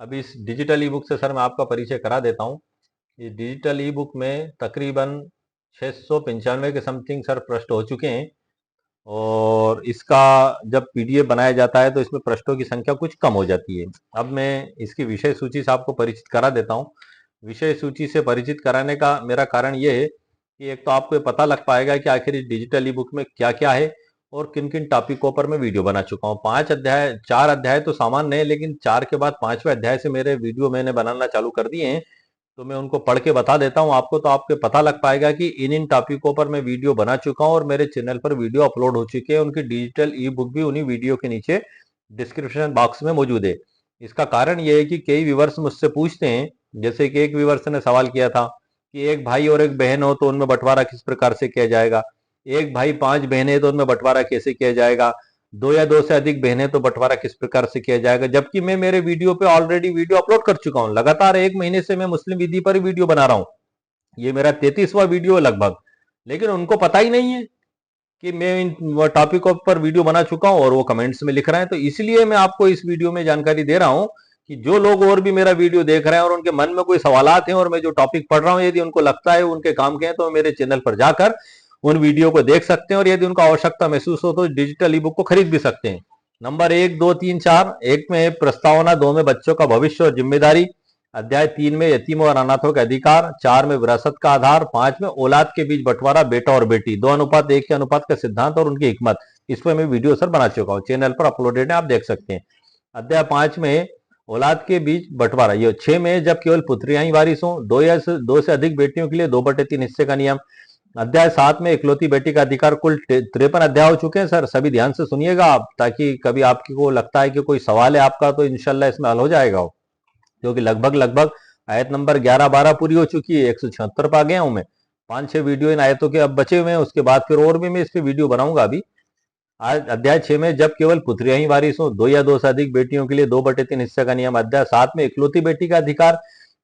अभी इस डिजिटल ई बुक से सर मैं आपका परिचय करा देता हूँ। इस डिजिटल ई बुक में तकरीबन 695 के समथिंग सर पृष्ठ हो चुके हैं, और इसका जब पीडीएफ बनाया जाता है तो इसमें पृष्ठों की संख्या कुछ कम हो जाती है। अब मैं इसकी विषय सूची से आपको परिचित करा देता हूँ। विषय सूची से परिचित कराने का मेरा कारण ये है कि एक तो आपको ये पता लग पाएगा कि आखिर इस डिजिटल ई बुक में क्या क्या है और किन किन टॉपिकों पर मैं वीडियो बना चुका हूँ। 4 अध्याय तो सामान्य है, लेकिन 4 के बाद 5वें अध्याय से मेरे वीडियो मैंने बनाना चालू कर दिए हैं। तो मैं उनको पढ़ के बता देता हूं आपको, तो आपको पता लग पाएगा कि इन इन टॉपिकों पर मैं वीडियो बना चुका हूं और मेरे चैनल पर वीडियो अपलोड हो चुके हैं। उनकी डिजिटल ई बुक भी उन्हीं वीडियो के नीचे डिस्क्रिप्शन बॉक्स में मौजूद है। इसका कारण यह है कि कई व्यूवर्स मुझसे पूछते हैं, जैसे कि एक व्यूवर्स ने सवाल किया था कि एक भाई और एक बहन हो तो उनमें बंटवारा किस प्रकार से किया जाएगा, एक भाई 5 बहनें तो उनमें बंटवारा कैसे किया जाएगा, 2 या 2 से अधिक बहनें तो बंटवारा किस प्रकार से किया जाएगा। जबकि मैं मेरे वीडियो पे ऑलरेडी वीडियो अपलोड कर चुका हूं। लगातार 1 महीने से मैं मुस्लिम विधि पर वीडियो बना रहा हूं। ये मेरा 33वां वीडियो है लगभग, लेकिन उनको पता ही नहीं है कि मैं इन टॉपिकों पर वीडियो बना चुका हूं और वो कमेंट्स में लिख रहे हैं। तो इसलिए मैं आपको इस वीडियो में जानकारी दे रहा हूं कि जो लोग और भी मेरा वीडियो देख रहे हैं और उनके मन में कोई सवालात हैं और मैं जो टॉपिक पढ़ रहा हूं यदि उनको लगता है उनके काम के हैं, तो मेरे चैनल पर जाकर उन वीडियो को देख सकते हैं, और यदि उनको आवश्यकता महसूस हो तो डिजिटल ई बुक को खरीद भी सकते हैं। नंबर 1, 2, 3, 4। 1 में प्रस्तावना, 2 में बच्चों का भविष्य और जिम्मेदारी, अध्याय 3 में यतीमों और अनाथों के अधिकार, 4 में विरासत का आधार, 5 में औलाद के बीच बंटवारा बेटा और बेटी, 2:1 के अनुपात का सिद्धांत और उनकी हिकमत। इस पर मैं वीडियो सर बना चुका हूँ, चैनल पर अपलोडेड है, आप देख सकते हैं। अध्याय 5 में औलाद के बीच बंटवारा। ये 6 में जब केवल पुत्रियां ही वारिस हों, 2 से अधिक बेटियों के लिए 2/3 हिस्से का नियम। अध्याय 7 में इकलौती बेटी का अधिकार। कुल 53 अध्याय हो चुके हैं सर, सभी ध्यान से सुनिएगा आप, ताकि कभी आपको लगता है कि कोई सवाल है आपका तो इंशाल्लाह इसमें हल हो जाएगा, क्योंकि लगभग लगभग आयत नंबर 11-12 पूरी हो चुकी है। 176 पर आ गया हूं मैं। 5-6 वीडियो इन आयतों के अब बचे हुए हैं, उसके बाद फिर और भी मैं इस पे वीडियो बनाऊंगा अभी। आज अध्याय 6 में जब केवल पुत्रियां ही वारिस हो, 2 या 2 से अधिक बेटियों के लिए 2/3 हिस्से का नियम। अध्याय 7 में इकलौती बेटी का अधिकार,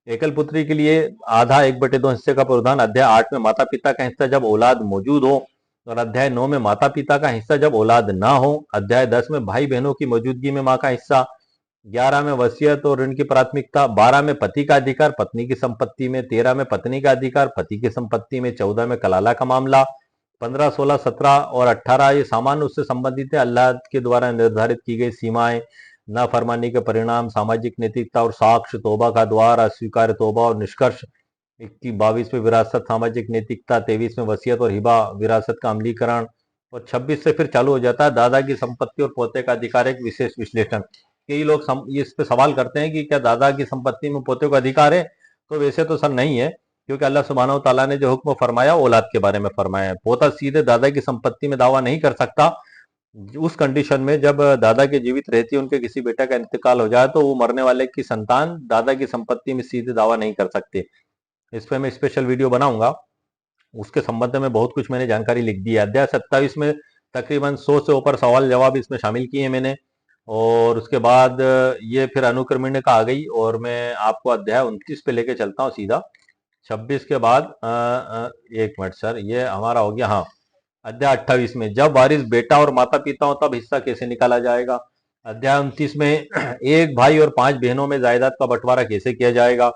एकल पुत्री के लिए आधा 1/2 हिस्से का प्रावधान। अध्याय 8 में माता पिता का हिस्सा जब औलाद मौजूद हो, और अध्याय 9 में माता पिता का हिस्सा जब औलाद ना हो। अध्याय 10 में भाई बहनों की मौजूदगी में मां का हिस्सा। 11 में वसीयत और ऋण की प्राथमिकता। 12 में पति का अधिकार पत्नी की संपत्ति में। 13 में पत्नी का अधिकार पति की संपत्ति में। 14 में कलाला का मामला। 15, 16, 17 और 18 ये सामान्य उससे संबंधित है। अल्लाह के द्वारा निर्धारित की गई सीमाएं, नाफरमानी के परिणाम, सामाजिक नैतिकता और साक्ष्य, तौबा का द्वार, अस्वीकार तौबा और निष्कर्ष। 22 में विरासत, सामाजिक नैतिकता। 23 में वसीयत और हिबा, विरासत का अमलीकरण। और 26 से फिर चालू हो जाता है दादा की संपत्ति और पोते का अधिकार, एक विशेष विश्लेषण। कई लोग इस पे सवाल करते हैं कि क्या दादा की संपत्ति में पोते को अधिकार है, तो वैसे तो सर नहीं है, क्योंकि अल्लाह सुब्हानहू तआला ने जो हुक्म फरमाया औलाद के बारे में फरमाया है। पोता सीधे दादा की संपत्ति में दावा नहीं कर सकता। उस कंडीशन में जब दादा के जीवित रहती उनके किसी बेटा का इंतकाल हो जाए तो वो मरने वाले की संतान दादा की संपत्ति में सीधे दावा नहीं कर सकते। इस पर मैं स्पेशल वीडियो बनाऊंगा, उसके संबंध में बहुत कुछ मैंने जानकारी लिख दी है। अध्याय 27 में तकरीबन 100 से ऊपर सवाल जवाब इसमें शामिल किए हैं मैंने, और उसके बाद ये फिर अनुक्रमणिका आ गई, और मैं आपको अध्याय 29 पे लेके चलता हूँ सीधा। 26 के बाद एक मिनट सर, ये हमारा हो गया, हाँ, अध्याय 28 में जब वारिस बेटा और माता पिता हो तब हिस्सा कैसे निकाला जाएगा। अध्याय 29 में एक भाई और 5 बहनों में जायदाद का बंटवारा कैसे किया जाएगा।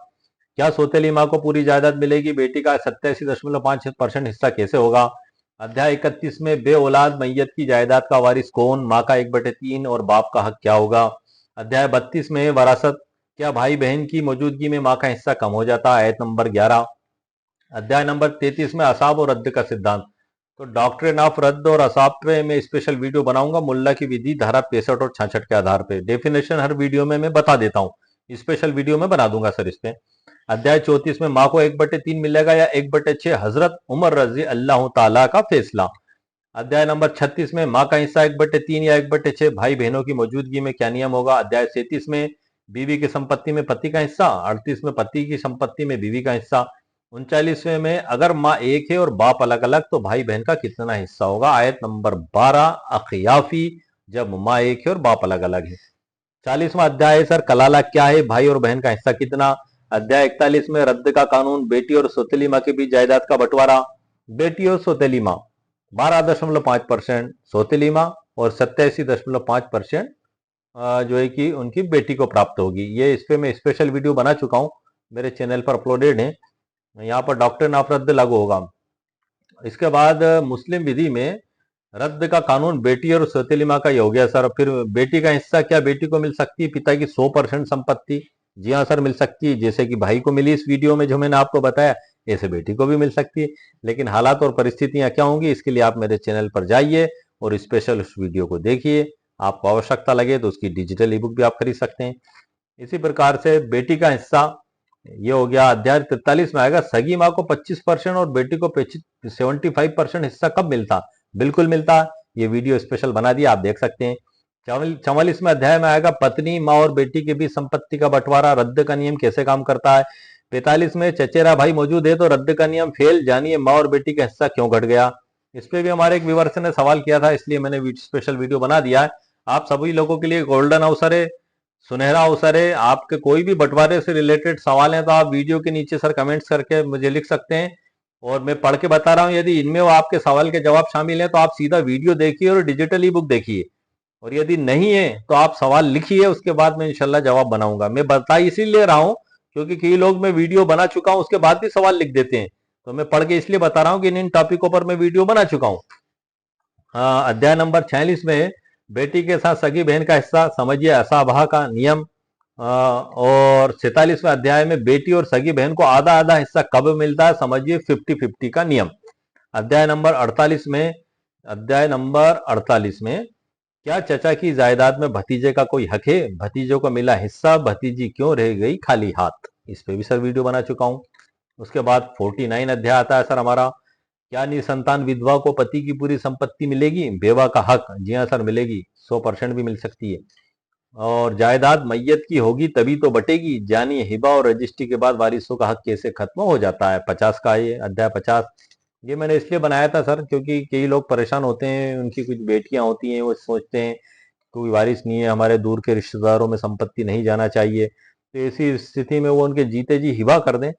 क्या सौतेली माँ को पूरी जायदाद मिलेगी, बेटी का 87.5% हिस्सा कैसे होगा। अध्याय 31 में बे औलाद मैयत की जायदाद का वारिस कौन, माँ का 1/3 और बाप का हक क्या होगा। अध्याय 32 में वरासत, क्या भाई बहन की मौजूदगी में माँ का हिस्सा कम हो जाता, आयत नंबर 11। अध्याय नंबर 33 में असाब और रद्द का सिद्धांत, तो डॉक्ट्रिन ऑफ रद्द और असाब पे मैं स्पेशल वीडियो बनाऊंगा, मुल्ला की विधि धारा 65 और 66 के आधार पे। डेफिनेशन हर वीडियो में मैं बता देता हूँ, स्पेशल वीडियो में बना दूंगा सर इस पे। अध्याय 34 में माँ को 1/3 मिलेगा या 1/6, हजरत उमर रजी अल्लाह ताला का फैसला। अध्याय नंबर 36 में माँ का हिस्सा 1/3 या 1/6, भाई बहनों की मौजूदगी में क्या नियम होगा। अध्याय 37 में बीवी की संपत्ति में पति का हिस्सा, 38 में पति की संपत्ति में बीवी का हिस्सा, 39वें में अगर माँ एक है और बाप अलग अलग तो भाई बहन का कितना हिस्सा होगा। आयत नंबर 12 अखियाफी, जब माँ एक है और बाप अलग अलग है। 40वां अध्याय है सर कलाला क्या है, भाई और बहन का हिस्सा कितना। अध्याय 41 में रद्द का कानून, बेटी और सौतेली माँ के बीच जायदाद का बंटवारा। बेटी और सौतेली माँ 12.5%, सौतेली माँ और 87.5% जो है कि उनकी बेटी को प्राप्त होगी। ये इस पे मैं स्पेशल वीडियो बना चुका हूँ, मेरे चैनल पर अपलोडेड है। यहाँ पर डॉक्ट्रिन ऑफ रद्द लागू होगा। इसके बाद मुस्लिम विधि में रद्द का कानून बेटी और सौतेली माँ का ही हो गया सर। फिर बेटी का हिस्सा, क्या बेटी को मिल सकती है पिता की 100% संपत्ति? जी हाँ सर, मिल सकती है। जैसे कि भाई को मिली इस वीडियो में जो मैंने आपको बताया, ऐसे बेटी को भी मिल सकती है। लेकिन हालात और परिस्थितियां क्या होंगी, इसके लिए आप मेरे चैनल पर जाइए और स्पेशल उस वीडियो को देखिए। आपको आवश्यकता लगे तो उसकी डिजिटल ई बुक भी आप खरीद सकते हैं। इसी प्रकार से बेटी का हिस्सा ये हो गया। अध्याय 43 में आएगा सगी माँ को 25% और बेटी को 75% हिस्सा कब मिलता। बिल्कुल मिलता, ये वीडियो स्पेशल बना दिया, आप देख सकते हैं। 44वें अध्याय में आएगा पत्नी माँ और बेटी के बीच संपत्ति का बंटवारा, रद्द का नियम कैसे काम करता है। 45 में चचेरा भाई मौजूद है तो रद्द का नियम फेल, जानिए माँ और बेटी का हिस्सा क्यों घट गया। इस पे भी हमारे एक व्यूअर्स ने सवाल किया था, इसलिए मैंने स्पेशल वीडियो बना दिया है। आप सभी लोगों के लिए गोल्डन अवसर है, सुनहरा अवसर है। आपके कोई भी बंटवारे से रिलेटेड सवाल है तो आप वीडियो के नीचे सर कमेंट्स करके मुझे लिख सकते हैं और मैं पढ़ के बता रहा हूं। यदि इनमें वो आपके सवाल के जवाब शामिल हैं तो आप सीधा वीडियो देखिए और डिजिटल ई बुक देखिए, और यदि नहीं है तो आप सवाल लिखिए, उसके बाद मैं इंशाल्लाह जवाब बनाऊंगा। मैं बता इसीलिए रहा हूं क्योंकि कई लोग मैं वीडियो बना चुका हूं उसके बाद भी सवाल लिख देते हैं, तो मैं पढ़ के इसलिए बता रहा हूं कि इन टॉपिकों पर मैं वीडियो बना चुका हूं। अध्याय नंबर 46 में बेटी के साथ सगी बहन का हिस्सा, समझिए असाबहा का नियम। और 47वें अध्याय में बेटी और सगी बहन को आधा आधा हिस्सा कब मिलता है, समझिए 50-50 का नियम। अध्याय नंबर 48 में क्या चचा की जायदाद में भतीजे का कोई हक है, भतीजों को मिला हिस्सा, भतीजी क्यों रह गई खाली हाथ। इस पे भी सर वीडियो बना चुका हूं। उसके बाद 49 अध्याय आता है सर हमारा, क्या निसंतान विधवा को पति की पूरी संपत्ति मिलेगी, बेवा का हक। जी हाँ सर मिलेगी, 100% भी मिल सकती है। और जायदाद मैयत की होगी तभी तो बटेगी, जानिए हिबा और रजिस्ट्री के बाद वारिसों का हक कैसे खत्म हो जाता है। 50 का ये अध्याय 50, ये मैंने इसलिए बनाया था सर क्योंकि कई लोग परेशान होते हैं, उनकी कुछ बेटियां होती हैं, वो सोचते हैं कोई वारिस नहीं है, हमारे दूर के रिश्तेदारों में संपत्ति नहीं जाना चाहिए, तो ऐसी स्थिति में वो उनके जीते जी हिबा कर दें।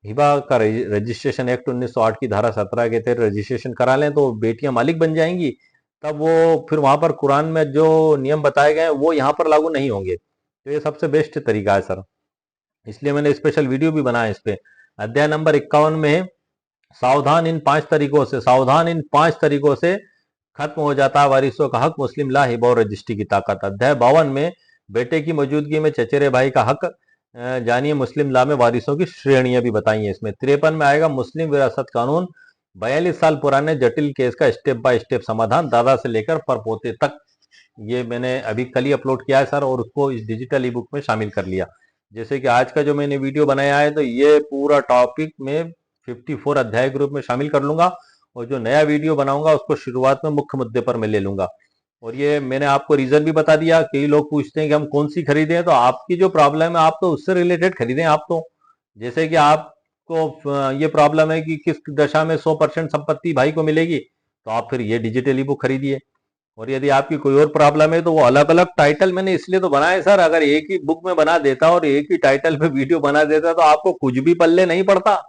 हिबा का रजिस्ट्रेशन एक्ट 1908 की धारा 17 के तहत रजिस्ट्रेशन करा लें तो बेटियां मालिक बन जाएंगी। तब वो फिर वहां पर कुरान में जो नियम बताए गए हैं वो यहाँ पर लागू नहीं होंगे। तो ये सबसे बेस्ट तरीका है सर, इसलिए मैंने स्पेशल वीडियो भी बनाया इस पे। अध्याय नंबर 51 में है सावधान इन 5 तरीकों से, सावधान इन 5 तरीकों से खत्म हो जाता है वारिसों का हक, मुस्लिम ला हिबा और रजिस्ट्री की ताकत। अध्याय 52 में बेटे की मौजूदगी में चचेरे भाई का हक, जानिए मुस्लिम ला में वारिसों की श्रेणियां भी बताई हैं इसमें। 53 में आएगा मुस्लिम विरासत कानून, 42 साल पुराने जटिल केस का स्टेप बाय स्टेप समाधान, दादा से लेकर परपोते तक। ये मैंने अभी कल ही अपलोड किया है सर और उसको इस डिजिटल ई बुक में शामिल कर लिया। जैसे कि आज का जो मैंने वीडियो बनाया है तो ये पूरा टॉपिक में 54 अध्याय के रूप में शामिल कर लूंगा, और जो नया वीडियो बनाऊंगा उसको शुरुआत में मुख्य मुद्दे पर मैं ले लूंगा। और ये मैंने आपको रीजन भी बता दिया। कई लोग पूछते हैं कि हम कौन सी खरीदें, तो आपकी जो प्रॉब्लम है आप तो उससे रिलेटेड खरीदें। आप तो जैसे कि आपको ये प्रॉब्लम है कि किस दशा में 100% संपत्ति भाई को मिलेगी, तो आप फिर ये डिजिटल ई बुक खरीदिए। और यदि आपकी कोई और प्रॉब्लम है तो वो अलग अलग टाइटल मैंने इसलिए तो बनाए सर, अगर एक ही बुक में बना देता और एक ही टाइटल पे वीडियो बना देता तो आपको कुछ भी पल्ले नहीं पड़ता।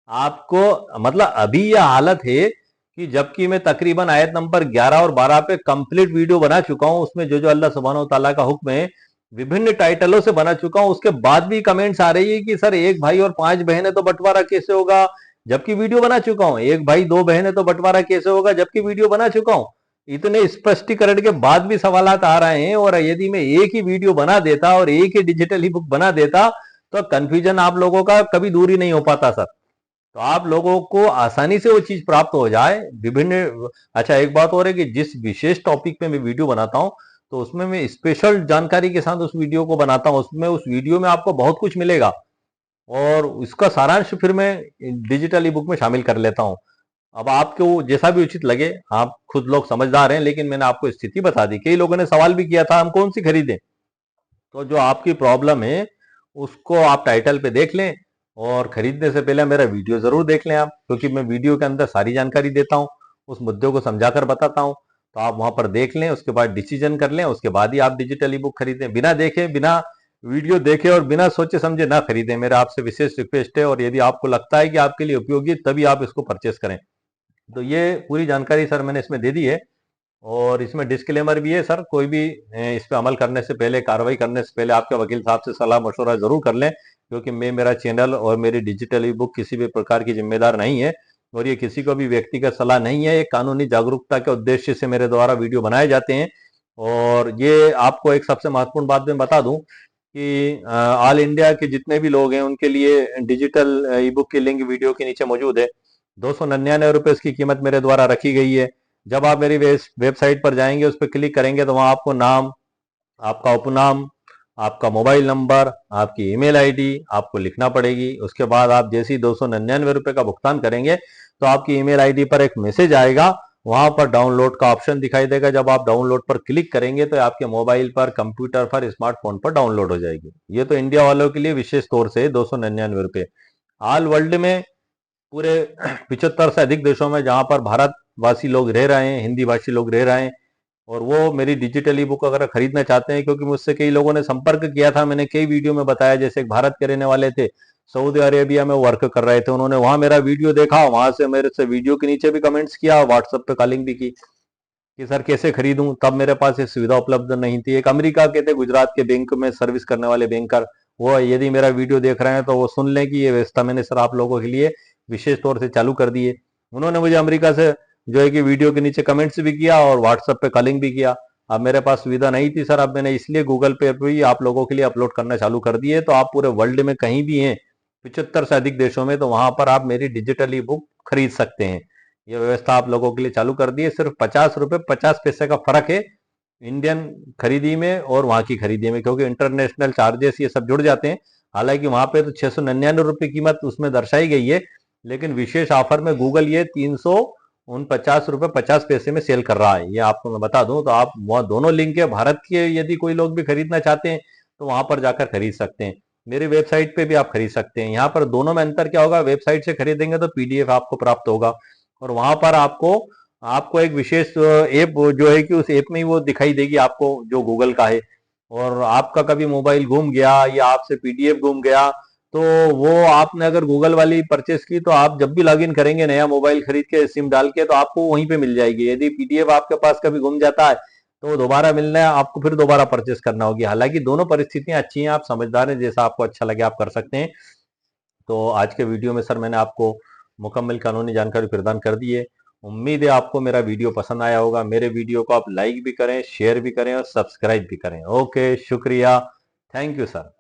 आपको मतलब अभी यह हालत है कि जबकि मैं तकरीबन आयत नंबर 11 और 12 पे कंप्लीट वीडियो बना चुका हूं, उसमें जो जो अल्लाह सुब्हानहू तआला का हुक्म है विभिन्न टाइटलों से बना चुका हूं, उसके बाद भी कमेंट्स आ रही है कि सर एक भाई और 5 बहनें तो बंटवारा कैसे होगा, जबकि वीडियो बना चुका हूं। एक भाई 2 बहनें तो बंटवारा कैसे होगा, जबकि वीडियो बना चुका हूं। इतने स्पष्टीकरण के बाद भी सवालात आ रहे हैं, और यदि मैं एक ही वीडियो बना देता और एक ही डिजिटल ई बुक बना देता तो कंफ्यूजन आप लोगों का कभी दूर ही नहीं हो पाता सर। तो आप लोगों को आसानी से वो चीज प्राप्त हो जाए विभिन्न। अच्छा, एक बात और है कि जिस विशेष टॉपिक पे मैं वीडियो बनाता हूं, तो उसमें मैं स्पेशल जानकारी के साथ उस वीडियो को बनाता हूं। उसमें उस वीडियो में आपको बहुत कुछ मिलेगा और उसका सारांश फिर मैं डिजिटल ई बुक में शामिल कर लेता हूं। अब आपको जैसा भी उचित लगे, आप खुद लोग समझदार हैं, लेकिन मैंने आपको स्थिति बता दी। कई लोगों ने सवाल भी किया था हम कौन सी खरीदें। तो जो आपकी प्रॉब्लम है उसको आप टाइटल पे देख लें और खरीदने से पहले मेरा वीडियो जरूर देख लें आप, क्योंकि मैं वीडियो के अंदर सारी जानकारी देता हूं, उस मुद्दे को समझाकर बताता हूं। तो आप वहां पर देख लें, उसके बाद डिसीजन कर लें, उसके बाद ही आप डिजिटल ई बुक खरीदें। बिना देखे, बिना वीडियो देखे और बिना सोचे समझे ना खरीदें, मेरा आपसे विशेष रिक्वेस्ट है। और यदि आपको लगता है कि आपके लिए उपयोगी, तभी आप इसको परचेस करें। तो ये पूरी जानकारी सर मैंने इसमें दे दी है। और इसमें डिस्क्लेमर भी है सर, कोई भी इस पे अमल करने से पहले, कार्रवाई करने से पहले आपके वकील साहब से सलाह मशवरा जरूर कर लें, क्योंकि मैं, मेरा चैनल और मेरी डिजिटल ई बुक किसी भी प्रकार की जिम्मेदार नहीं है और ये किसी को भी व्यक्तिगत सलाह नहीं है। ये कानूनी जागरूकता के उद्देश्य से मेरे द्वारा वीडियो बनाए जाते हैं। और ये आपको एक सबसे महत्वपूर्ण बात मैं बता दूं कि ऑल इंडिया के जितने भी लोग हैं उनके लिए डिजिटल ई बुक की लिंक वीडियो के नीचे मौजूद है। 299 रुपए इसकी कीमत मेरे द्वारा रखी गई है। जब आप मेरी वेबसाइट पर जाएंगे, उस पर क्लिक करेंगे, तो वहां आपको नाम, आपका उपनाम, आपका मोबाइल नंबर, आपकी ईमेल आईडी आपको लिखना पड़ेगी। उसके बाद आप जैसे ही 299 रुपए का भुगतान करेंगे, तो आपकी ईमेल आईडी पर एक मैसेज आएगा। वहां पर डाउनलोड का ऑप्शन दिखाई देगा। जब आप डाउनलोड पर क्लिक करेंगे, तो आपके मोबाइल पर, कंप्यूटर पर, स्मार्टफोन पर डाउनलोड हो जाएगी। ये तो इंडिया वालों के लिए विशेष तौर से 299 रुपए। ऑल वर्ल्ड में, पूरे 75 से अधिक देशों में जहां पर भारतवासी लोग रह रहे हैं, हिंदी भाषी लोग रह रहे हैं, और वो मेरी डिजिटल ई बुक अगर खरीदना चाहते हैं, क्योंकि मुझसे कई लोगों ने संपर्क किया था, मैंने कई वीडियो में बताया। जैसे एक भारत के रहने वाले थे, सऊदी अरेबिया में वर्क कर रहे थे, उन्होंने वहां मेरा वीडियो देखा, वहां से मेरे से वीडियो के नीचे भी कमेंट्स किया, व्हाट्सएप पे कॉलिंग भी की कि सर कैसे खरीदूं। तब मेरे पास ये सुविधा उपलब्ध नहीं थी। एक अमेरिका के थे, गुजरात के बैंक में सर्विस करने वाले बैंकर, वो यदि मेरा वीडियो देख रहे हैं तो वो सुन लें कि ये व्यवस्था मैंने सर आप लोगों के लिए विशेष तौर से चालू कर दी है। उन्होंने मुझे अमेरिका से जो है कि वीडियो के नीचे कमेंट्स भी किया और व्हाट्सएप पे कॉलिंग भी किया। अब मेरे पास सुविधा नहीं थी सर, अब मैंने इसलिए गूगल पे भी आप लोगों के लिए अपलोड करना चालू कर दिए। तो आप पूरे वर्ल्ड में कहीं भी हैं, 75 से अधिक देशों में, तो वहां पर आप मेरी डिजिटल ई बुक खरीद सकते हैं। ये व्यवस्था आप लोगों के लिए चालू कर दी है। सिर्फ 50 रुपए 50 पैसे का फर्क है इंडियन खरीदी में और वहां की खरीदी में, क्योंकि इंटरनेशनल चार्जेस ये सब जुड़ जाते हैं। हालांकि वहां पे तो 699 रुपए कीमत उसमें दर्शाई गई है, लेकिन विशेष ऑफर में गूगल ये 349 रुपए 50 पैसे में सेल कर रहा है। ये आपको मैं बता दूं। तो आप वहाँ दोनों लिंक है, भारत के यदि कोई लोग भी खरीदना चाहते हैं तो वहां पर जाकर खरीद सकते हैं। मेरी वेबसाइट पे भी आप खरीद सकते हैं। यहाँ पर दोनों में अंतर क्या होगा, वेबसाइट से खरीदेंगे तो पीडीएफ आपको प्राप्त होगा, और वहां पर आपको आपको एक विशेष ऐप जो है कि उस ऐप में ही वो दिखाई देगी आपको, जो गूगल का है। और आपका कभी मोबाइल गुम गया या आपसे पीडीएफ गुम गया, तो वो आपने अगर गूगल वाली परचेस की, तो आप जब भी लॉगिन करेंगे नया मोबाइल खरीद के सिम डाल के, तो आपको वहीं पे मिल जाएगी। यदि पीडीएफ आपके पास कभी गुम जाता है, तो वो दोबारा मिलना है आपको, फिर दोबारा परचेस करना होगी। हालांकि दोनों परिस्थितियां अच्छी हैं, आप समझदार हैं, जैसा आपको अच्छा लगे आप कर सकते हैं। तो आज के वीडियो में सर मैंने आपको मुकम्मल कानूनी जानकारी प्रदान कर दी है। उम्मीद है आपको मेरा वीडियो पसंद आया होगा। मेरे वीडियो को आप लाइक भी करें, शेयर भी करें और सब्सक्राइब भी करें। ओके, शुक्रिया, थैंक यू सर।